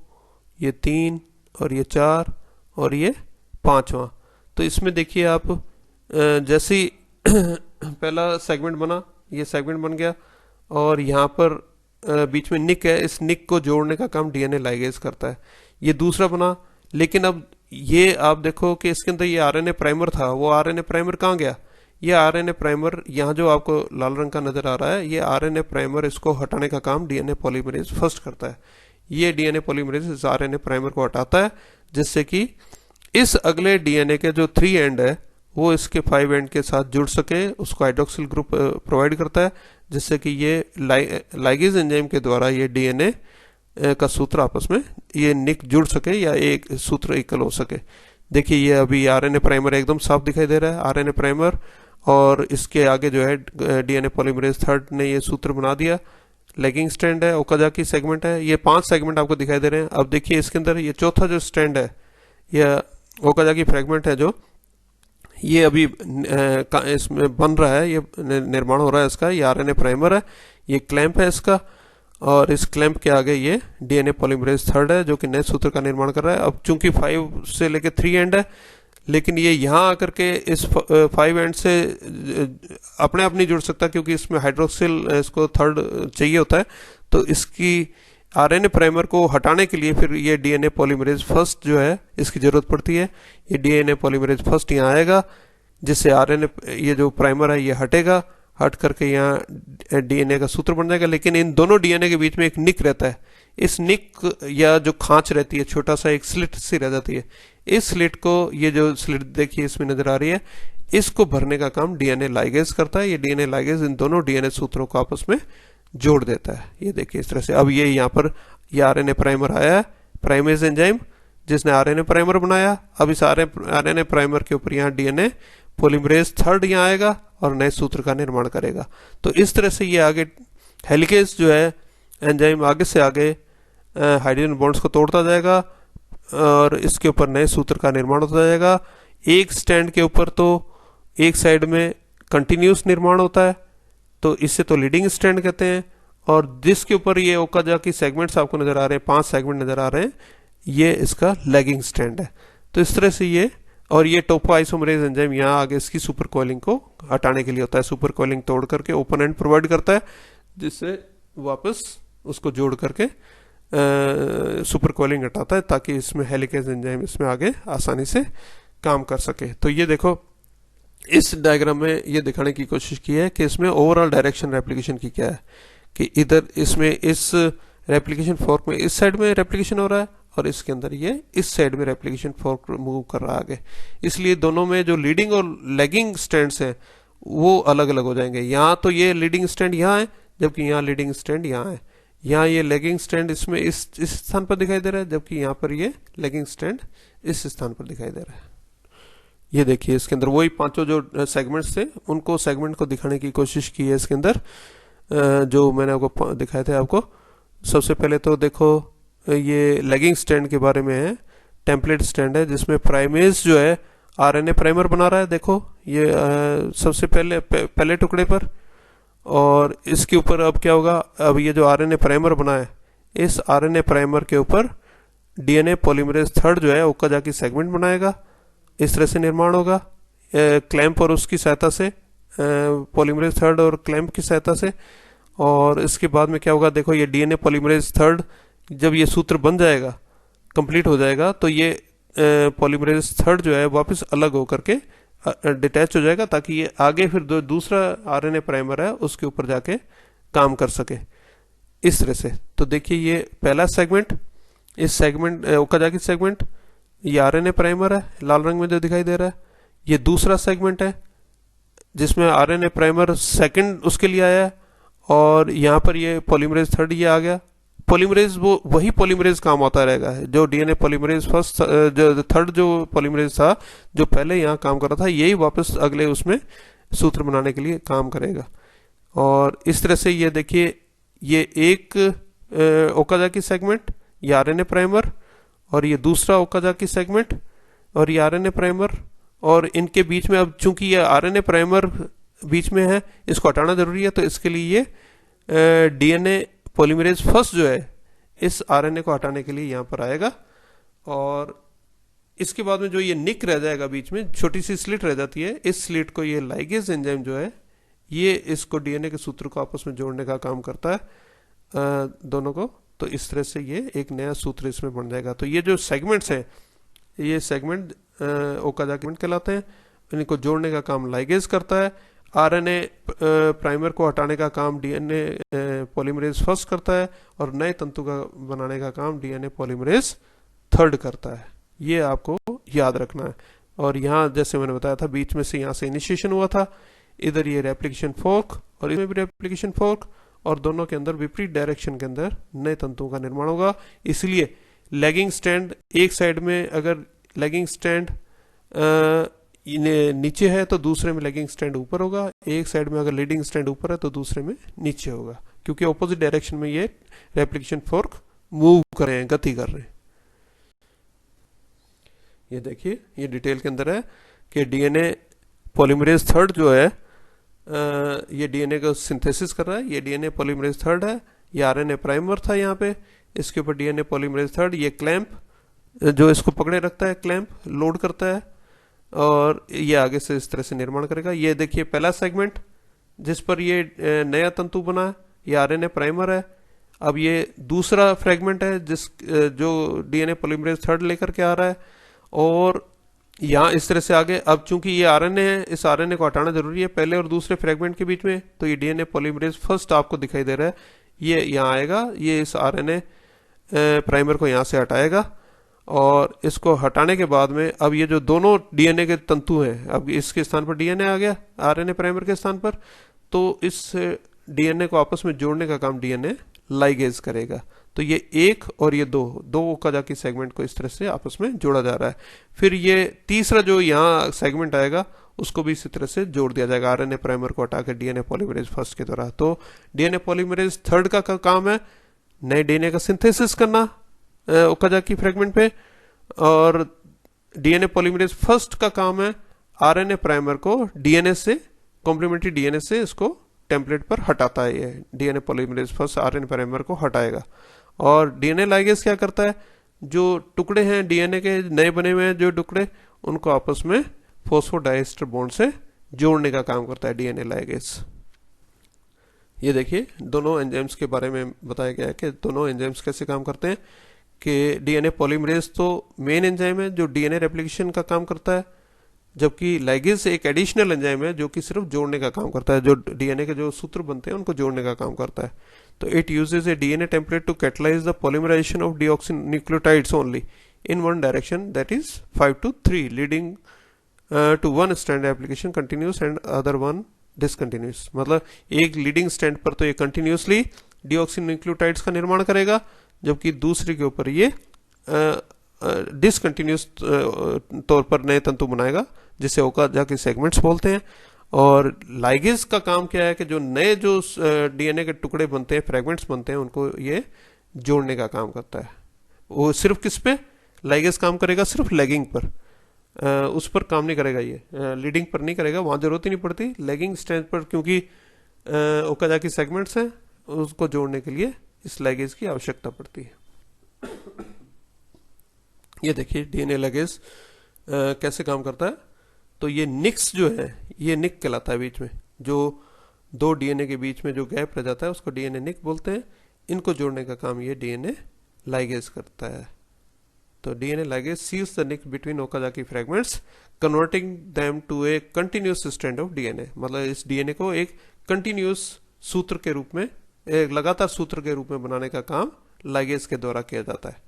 ये 3, और ये 4, और ये 5वां। तो इसमें देखिए आप जैसे ही पहला सेगमेंट बना, ये सेगमेंट बन गया, और यहाँ पर बीच में निक है, इस निक को जोड़ने का काम डीएनए लाइगेज करता है। ये दूसरा बना, लेकिन अब ये आप देखो कि इसके अंदर ये आरएनए प्राइमर था, वो आरएनए प्राइमर कहाँ गया? ये आरएनए प्राइमर यहाँ जो आपको लाल रंग का नजर आ रहा है, ये आरएनए प्राइमर इसको हटाने का काम डीएनए पॉलीमरेज फर्स्ट करता है। ये डीएनए पॉलीमरेज इस आरएनए प्राइमर को हटाता है, जिससे कि इस अगले डीएनए के जो 3 एंड है वो इसके 5 एंड के साथ जुड़ सके, उसको हाइड्रोक्सिल ग्रुप प्रोवाइड करता है, जिससे कि ये लाइगेज एंजाइम के द्वारा ये डीएनए का सूत्र आपस में ये निक जुड़ सके या एक सूत्र इक्वल हो सके। देखिए ये अभी आरएनए प्राइमर एकदम साफ दिखाई दे रहा है, आरएनए प्राइमर, और इसके आगे जो है डीएनए पॉलीमरेज थर्ड ने ये सूत्र बना दिया। लैगिंग स्ट्रैंड है, ओकाजाकी सेगमेंट है, ये 5 सेगमेंट आपको दिखाई दे रहे हैं। अब देखिए इसके अंदर ये चौथा जो स्ट्रैंड है, यह ओकाजाकी फ्रेगमेंट है जो ये अभी इसमें बन रहा है, ये निर्माण हो रहा है इसका। ये आरएनए प्राइमर है, ये क्लैंप है इसका, और इस क्लैंप के आगे ये डीएनए पॉलीमरेज थर्ड है जो कि नए सूत्र का निर्माण कर रहा है। अब चूंकि 5 से लेके 3 एंड है, लेकिन ये यहाँ आकर के इस 5 एंड से अपने आप नहीं जुड़ सकता क्योंकि इसमें हाइड्रोक्सिल इसको थर्ड चाहिए होता है। तो इसकी आरएनए प्राइमर को हटाने के लिए फिर ये डीएनए पॉलीमरेज फर्स्ट जो है इसकी जरूरत पड़ती है। ये डीएनए पॉलीमरेज फर्स्ट यहाँ आएगा, जिससे आरएनए ये जो प्राइमर है ये हटेगा, हट करके यहाँ डीएनए का सूत्र बन जाएगा। लेकिन इन दोनों डीएनए के बीच में एक निक रहता है। इस निक या जो खांच रहती है, छोटा सा एक स्लिट सी रह जाती है, इस स्लिट को, ये जो स्लिट देखिए इसमें नजर आ रही है, इसको भरने का काम डीएनए लाइगेज करता है। ये डीएनए लाइगेज इन दोनों डीएनए सूत्रों को आपस में जोड़ देता है। ये देखिए इस तरह से। अब ये यहाँ पर ये आरएनए प्राइमर आया है, प्राइमेज एंजाइम जिसने आरएनए प्राइमर बनाया। अब इस आरएनए प्राइमर के ऊपर यहाँ डीएनए पॉलीमरेज थर्ड यहाँ आएगा और नए सूत्र का निर्माण करेगा। तो इस तरह से ये आगे हेलिकेज जो है एंजाइम आगे से आगे हाइड्रोजन बॉन्ड्स को तोड़ता जाएगा और इसके ऊपर नए सूत्र का निर्माण होता जाएगा। एक स्टैंड के ऊपर तो एक साइड में कंटिन्यूस निर्माण होता है, तो इससे तो लीडिंग स्टैंड कहते हैं। और जिसके ऊपर ये ओकाजाकी सेगमेंट्स आपको नजर आ रहे हैं, 5 सेगमेंट नजर आ रहे हैं, ये इसका लैगिंग स्टैंड है। तो इस तरह से ये, और ये टोपो आइसोमरेज एंजाइम यहाँ आगे इसकी सुपर कॉइलिंग को हटाने के लिए होता है। सुपर कॉइलिंग तोड़ करके ओपन एंड प्रोवाइड करता है, जिससे वापस उसको जोड़ करके सुपर कॉइलिंग हटाता है ताकि इसमें हेलिकेज एंजाइम इसमें आगे आसानी से काम कर सके। तो ये देखो इस डायग्राम में ये दिखाने की कोशिश की है कि इसमें ओवरऑल डायरेक्शन रेप्लिकेशन की क्या है, कि इधर इसमें इस रेप्लिकेशन फोर्क में इस साइड में रेप्लिकेशन हो रहा है और इसके अंदर ये इस साइड में रेप्लिकेशन फोर्क मूव कर रहा है आगे। इसलिए दोनों में जो लीडिंग और लैगिंग स्टैंड्स हैं वो अलग अलग हो जाएंगे। यहाँ तो ये लीडिंग स्टैंड यहाँ है, जबकि यहाँ लीडिंग स्टैंड यहाँ है। यहाँ ये लेगिंग स्टैंड इसमें इस स्थान पर दिखाई दे रहा है, जबकि यहाँ पर ये लेगिंग स्टैंड इस स्थान पर दिखाई दे रहा है। ये देखिए इसके अंदर वही पांचों जो सेगमेंट्स थे उनको सेगमेंट को दिखाने की कोशिश की है इसके अंदर, जो मैंने आपको दिखाए थे आपको। सबसे पहले तो देखो ये लेगिंग स्टैंड के बारे में है। टेम्पलेट स्टैंड है जिसमें प्राइमेज जो है आरएनए प्राइमर बना रहा है। देखो ये सबसे पहले टुकड़े पर, और इसके ऊपर अब क्या होगा, अब ये जो आरएनए प्राइमर बना है, इस आरएनए प्राइमर के ऊपर डीएनए पॉलीमरेज थर्ड जो है ओकाजाकी सेगमेंट बनाएगा। इस तरह से निर्माण होगा क्लैंप और उसकी सहायता से, पॉलीमरेज थर्ड और क्लैंप की सहायता से। और इसके बाद में क्या होगा, देखो ये डीएनए पॉलीमरेज थर्ड जब ये सूत्र बन जाएगा, कंप्लीट हो जाएगा, तो ये पॉलीमरेज थर्ड जो है वापस अलग होकर के डिटैच हो जाएगा ताकि ये आगे फिर दूसरा आरएनए प्राइमर है उसके ऊपर जाके काम कर सके इस तरह से। तो देखिए ये पहला सेगमेंट, इस सेगमेंट ओकाजाकी सेगमेंट, ये आरएनए प्राइमर है लाल रंग में जो दिखाई दे रहा है। ये दूसरा सेगमेंट है जिसमें आरएनए प्राइमर सेकंड उसके लिए आया है, और यहाँ पर ये पॉलीमरेज थर्ड ये आ गया। पॉलीमरेज वो वही पॉलीमरेज काम होता रहेगा जो डीएनए पॉलीमरेज फर्स्ट, जो थर्ड जो पॉलीमरेज था जो पहले यहाँ काम कर रहा था, यही वापस अगले उसमें सूत्र बनाने के लिए काम करेगा। और इस तरह से ये देखिए ये एक ओकाजाकी सेगमेंट, ये आरएनए प्राइमर, और ये दूसरा ओकाजाकी सेगमेंट और ये आरएनए प्राइमर, और इनके बीच में अब चूंकि ये आरएनए प्राइमर बीच में है, इसको हटाना जरूरी है, तो इसके लिए ये डीएनए पॉलीमरेज फर्स्ट जो है इस आरएनए को हटाने के लिए यहाँ पर आएगा। और इसके बाद में जो ये निक रह जाएगा, बीच में छोटी सी स्लिट रह जाती है, इस स्लिट को ये लाइगेज एंजाइम जो है ये इसको डीएनए के सूत्र को आपस में जोड़ने का काम करता है दोनों को। तो इस तरह से ये एक नया सूत्र इसमें बन जाएगा। तो ये जो सेगमेंट्स हैं, ये सेगमेंट ओकाजाकी कहलाते हैं। इनको जोड़ने का काम लाइगेज करता है। आरएनए प्राइमर को हटाने का काम डीएनए पॉलीमरेज फर्स्ट करता है, और नए तंतु का बनाने का काम डीएनए पॉलीमरेज थर्ड करता है। ये आपको याद रखना है। और यहाँ जैसे मैंने बताया था, बीच में से यहाँ से इनिशिएशन हुआ था, इधर ये रेप्लिकेशन फोर्क और इसमें भी रेप्लिकेशन फोर्क, और दोनों के अंदर विपरीत डायरेक्शन के अंदर नए तंतुओं का निर्माण होगा। इसलिए लेगिंग स्टैंड एक साइड में, अगर लेगिंग स्टैंड नीचे है तो दूसरे में लेगिंग स्टैंड ऊपर होगा। एक साइड में अगर लीडिंग स्टैंड ऊपर है तो दूसरे में नीचे होगा, क्योंकि ऑपोजिट डायरेक्शन में ये रेप्लिकेशन फोर्क मूव कर रहे हैं, गति कर रहे हैं। ये देखिए ये डिटेल के अंदर है कि डीएनए पॉलीमरेज थर्ड जो है ये डीएनए का सिंथेसिस कर रहा है। ये डीएनए पॉलीमरेज थर्ड है, ये आरएनए प्राइमर था यहाँ पे, इसके ऊपर डीएनए पॉलीमरेज थर्ड, ये क्लैंप जो इसको पकड़े रखता है, क्लैंप लोड करता है और ये आगे से इस तरह से निर्माण करेगा। ये देखिए पहला सेगमेंट जिस पर ये नया तंतु बना है, ये आरएनए प्राइमर है। अब ये दूसरा फ्रेगमेंट है जो डीएनए पॉलीमरेज थर्ड लेकर के आ रहा है और यहाँ इस तरह से आगे। अब चूंकि ये आरएनए है, इस आरएनए को हटाना जरूरी है पहले और दूसरे फ्रेगमेंट के बीच में, तो ये डीएनए पॉलीमरेज फर्स्ट आपको दिखाई दे रहा है, ये यहाँ आएगा, ये इस आरएनए प्राइमर को यहाँ से हटाएगा और इसको हटाने के बाद में अब ये जो दोनों डीएनए के तंतु हैं, अब इसके स्थान पर डीएनए आ गया आरएनए प्राइमर के स्थान पर, तो इस डीएनए को आपस में जोड़ने का काम डीएनए लाइगेज करेगा। तो ये एक और ये दो ओकाजाकी सेगमेंट को इस तरह से आपस में जोड़ा जा रहा है। फिर ये तीसरा जो यहाँ सेगमेंट आएगा उसको भी इसी तरह से जोड़ दिया जाएगा आरएनए प्राइमर को हटा के डीएनए पॉलीमरेज फर्स्ट के द्वारा। तो डीएनए पॉलीमरेज थर्ड का काम है नए डीएनए का सिंथेसिस करना ओकाजाकी फ्रेगमेंट पे, और डीएनए पॉलीमरेज फर्स्ट का काम है आरएनए प्राइमर को डीएनए से, कॉम्प्लीमेंट्री डीएनए से इसको टेम्पलेट पर हटाता है। ये DNA polymerase first RNA primer को हटाएगा। और डीएनए लाइगेज क्या करता है, जो टुकड़े हैं डीएनए के नए बने हुए हैं जो टुकड़े, उनको आपस में फॉस्फोडाइएस्टर बॉन्ड से जोड़ने का काम करता है डीएनए लाइगेज। ये देखिए दोनों एंजाइम्स के बारे में बताया गया है कि दोनों एंजाइम्स कैसे काम करते हैं। कि डीएनए पॉलीमरेज तो मेन एंजाइम है जो डीएनए रेप्लिकेशन का काम करता है, जबकि लाइगेज एक एडिशनल एंजाइम है जो कि सिर्फ जोड़ने का काम करता है, जो डीएनए के जो सूत्र बनते हैं उनको जोड़ने का काम करता है। तो it uses a DNA template to catalyse the polymerisation of deoxynucleotides only in one direction, that is 5 to 3, leading to one strand application continuous and other one discontinuous. मतलब एक लीडिंग स्टैंड पर तो ये कंटिन्यूसली डीऑक्सीन्यूक्लियोटाइड्स का निर्माण करेगा, जबकि दूसरे के ऊपर ये डिसकंटिन्यूस तौर पर नए तंतु बनाएगा जिसे ओकाजाकी सेगमेंट्स बोलते हैं। और लाइगेज का काम क्या है कि जो नए जो डीएनए के टुकड़े बनते हैं, फ्रेगमेंट्स बनते हैं, उनको ये जोड़ने का काम करता है। वो सिर्फ किस पे लाइगेज काम करेगा, सिर्फ लैगिंग पर, उस पर काम नहीं करेगा, ये लीडिंग पर नहीं करेगा, वहां जरूरत ही नहीं पड़ती। लैगिंग स्टेज पर क्योंकि ओकाजाकी सेगमेंट्स हैं, उसको जोड़ने के लिए इस लाइगेज की आवश्यकता पड़ती है। ये देखिए डीएनए लाइगेज कैसे काम करता है। तो ये निक्स जो है, ये निक कहलाता है बीच में, जो दो डीएनए के बीच में जो गैप रह जाता है उसको डीएनए निक बोलते हैं। इनको जोड़ने का काम ये डीएनए लाइगेज करता है। तो DNA ligase seals the nick between Okazaki fragments, converting them to a continuous strand of DNA. मतलब इस डीएनए को एक कंटिन्यूस सूत्र के रूप में, एक लगातार सूत्र के रूप में बनाने का काम लाइगेज के द्वारा किया जाता है।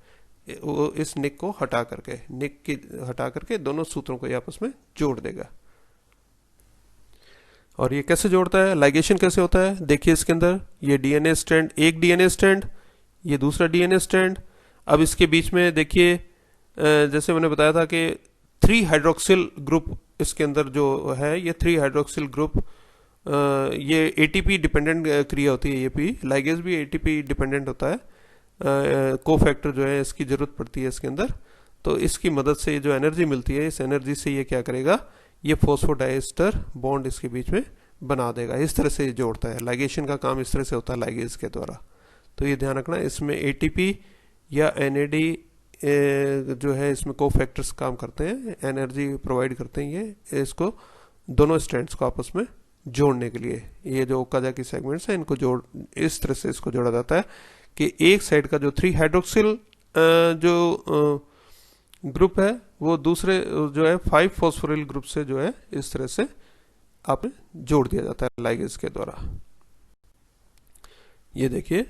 वो इस निक को हटा करके दोनों सूत्रों को आपस में जोड़ देगा। और ये कैसे जोड़ता है, लाइगेशन कैसे होता है, देखिए इसके अंदर ये डीएनए स्ट्रैंड, एक डीएनए स्ट्रैंड, ये दूसरा डीएनए स्ट्रैंड। अब इसके बीच में देखिए जैसे मैंने बताया था कि 3 हाइड्रोक्सिल ग्रुप इसके अंदर जो है, ये 3 हाइड्रोक्सिल ग्रुप, ये एटीपी डिपेंडेंट क्रिया होती है। ये भी लाइगेज भी एटीपी डिपेंडेंट होता है, कोफैक्टर जो है इसकी जरूरत पड़ती है इसके अंदर। तो इसकी मदद से ये जो एनर्जी मिलती है, इस एनर्जी से ये क्या करेगा, ये फॉस्फोडाइएस्टर बॉन्ड इसके बीच में बना देगा। इस तरह से ये जोड़ता है। लाइगेशन का काम इस तरह से होता है लाइगेज के द्वारा। तो ये ध्यान रखना, इसमें एटीपी या एनएडी जो है इसमें कोफैक्टर्स काम करते हैं, एनर्जी प्रोवाइड करते हैं ये इसको, दोनों स्ट्रैंड्स को आपस में जोड़ने के लिए। ये जो ओकाजाकी सेगमेंट्स हैं इनको इस तरह से इसको जोड़ा जाता है कि एक साइड का जो 3 हाइड्रोक्सिल जो ग्रुप है वो दूसरे जो है 5 फॉस्फोरिल ग्रुप से जो है इस तरह से आपने जोड़ दिया जाता है लाइगेज के द्वारा। ये देखिए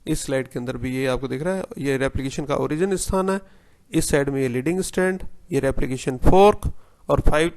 इस स्लाइड के अंदर भी ये आपको दिख रहा है, ये रेप्लिकेशन का ओरिजिन स्थान है। इस साइड में ये लीडिंग स्ट्रैंड, ये रेप्लिकेशन फोर्क, और 5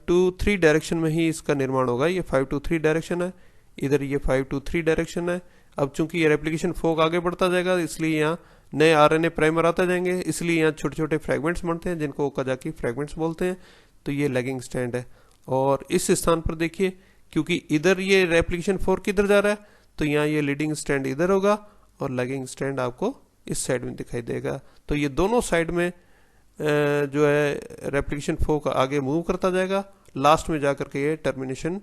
to 3 डायरेक्शन में ही इसका निर्माण होगा। ये 5 to 3 डायरेक्शन है, इधर ये 5 to 3 डायरेक्शन है। अब चूंकि ये रेप्लिकेशन फोर्क आगे बढ़ता जाएगा, इसलिए यहाँ नए आरएनए प्राइमर आते जाएंगे, इसलिए यहाँ छोटे छोटे फ्रेगमेंट्स बनते हैं जिनको ओकाजाकी फ्रेगमेंट्स बोलते हैं। तो ये लैगिंग स्ट्रैंड है। और इस स्थान पर देखिए, क्योंकि इधर ये रेप्लिकेशन फोर्क इधर जा रहा है, तो यहाँ ये लीडिंग स्ट्रैंड इधर होगा और लैगिंग स्ट्रैंड आपको इस साइड में दिखाई देगा। तो ये दोनों साइड में जो है रेप्लिकेशन फोर्क आगे मूव करता जाएगा, लास्ट में जाकर के ये टर्मिनेशन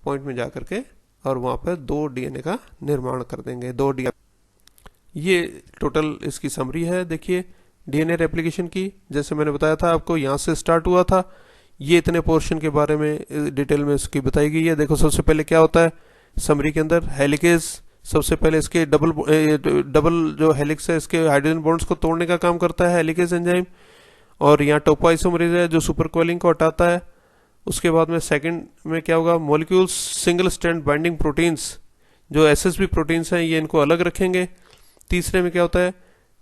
पॉइंट में जाकर के और वहाँ पर 2 डीएनए का निर्माण कर देंगे, 2 डीएनए। ये टोटल इसकी समरी है। देखिए डीएनए रेप्लिकेशन की, जैसे मैंने बताया था आपको, यहाँ से स्टार्ट हुआ था। ये इतने पोर्शन के बारे में डिटेल में इसकी बताई गई है। देखो सबसे पहले क्या होता है समरी के अंदर, हेलिकेज। सबसे पहले इसके डबल जो हेलिक्स है इसके हाइड्रोजन बॉन्ड्स को तोड़ने का काम करता है हेलिकेज एंजाइम। और यहाँ टोपोआइसोमरेज है जो सुपर कोलिंग को हटाता है। उसके बाद में सेकंड में क्या होगा, molecules single strand binding proteins, जो एसएसबी प्रोटीन्स हैं, ये इनको अलग रखेंगे। तीसरे में क्या होता है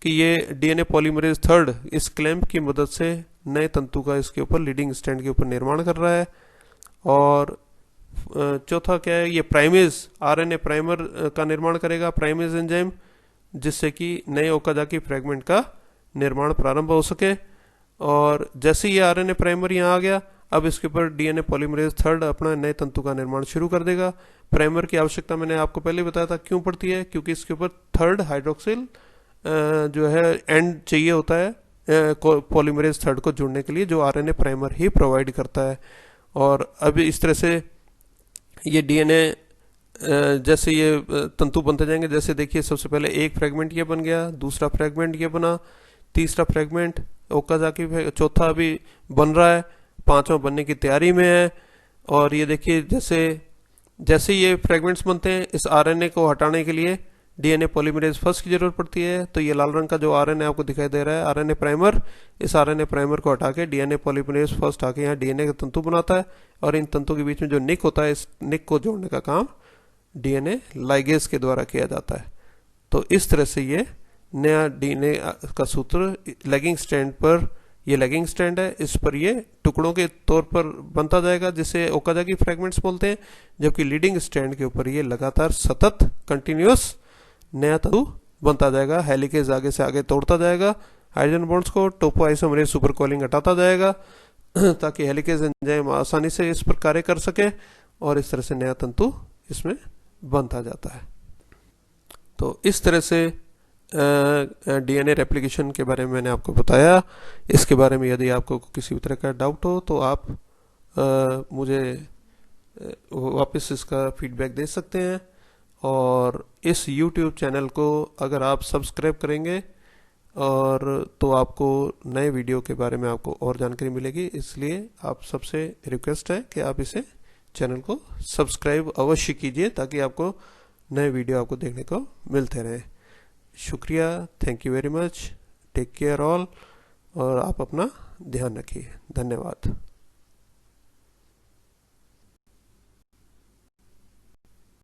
कि ये डीएनए पॉलीमरेज थर्ड इस क्लैंप की मदद से नए तंतु का इसके ऊपर लीडिंग स्ट्रैंड के ऊपर निर्माण कर रहा है। और चौथा क्या है, ये प्राइमेज आरएनए प्राइमर का निर्माण करेगा, प्राइमेज एंजाइम, जिससे कि नए ओकाजाकी फ्रेगमेंट का निर्माण प्रारंभ हो सके। और जैसे ये आरएनए प्राइमर यहाँ आ गया, अब इसके ऊपर डीएनए पॉलीमरेज थर्ड अपना नए तंतु का निर्माण शुरू कर देगा। प्राइमर की आवश्यकता मैंने आपको पहले बताया था क्यों पड़ती है, क्योंकि इसके ऊपर थर्ड हाइड्रोक्सिल जो है एंड चाहिए होता है पॉलीमरेज थर्ड को जुड़ने के लिए, जो आरएनए प्राइमर ही प्रोवाइड करता है। और अभी इस तरह से ये डीएनए जैसे ये तंतु बनते जाएंगे, जैसे देखिए सबसे पहले एक फ्रेगमेंट ये बन गया, दूसरा फ्रेगमेंट ये बना, तीसरा फ्रेगमेंट ओकाजाकी, चौथा अभी बन रहा है, पांचवा बनने की तैयारी में है। और ये देखिए जैसे जैसे ये फ्रेगमेंट्स बनते हैं, इस आरएनए को हटाने के लिए डीएनए पॉलीमरेज फर्स्ट की जरूरत पड़ती है। तो ये लाल रंग का जो आरएनए आपको दिखाई दे रहा है आरएनए प्राइमर, इस आरएनए प्राइमर को हटा के डीएनए पॉलीमरेज फर्स्ट आके यहाँ डीएनए का तंतु बनाता है। और इन तंतु के बीच में जो निक होता है, इस निक को जोड़ने का काम डीएनए लाइगेज के द्वारा किया जाता है। तो इस तरह से ये नया डीएनए का सूत्र लैगिंग स्ट्रैंड पर, ये लैगिंग स्ट्रैंड है, इस पर ये टुकड़ों के तौर पर बनता जाएगा जिसे ओकाजाकी फ्रेगमेंट्स बोलते हैं। जबकि लीडिंग स्ट्रैंड के ऊपर ये लगातार सतत कंटिन्यूअस नया तंतु बनता जाएगा। हेलिकेज आगे से आगे तोड़ता जाएगा हाइड्रोजन बॉन्ड्स को, टोपोआइसोमरेज सुपर कोलिंग हटाता जाएगा ताकि हेलिकेज एंजाइम आसानी से इस पर कार्य कर सके, और इस तरह से नया तंतु इसमें बनता जाता है। तो इस तरह से डीएनए रेप्लिकेशन के बारे में मैंने आपको बताया। इसके बारे में यदि आपको किसी भी तरह का डाउट हो तो आप मुझे वापस इसका फीडबैक दे सकते हैं। और इस YouTube चैनल को अगर आप सब्सक्राइब करेंगे और तो आपको नए वीडियो के बारे में आपको और जानकारी मिलेगी। इसलिए आप सबसे रिक्वेस्ट है कि आप इसे चैनल को सब्सक्राइब अवश्य कीजिए ताकि आपको नए वीडियो आपको देखने को मिलते रहें। शुक्रिया, thank you very much, take care all, और आप अपना ध्यान रखिए। धन्यवाद।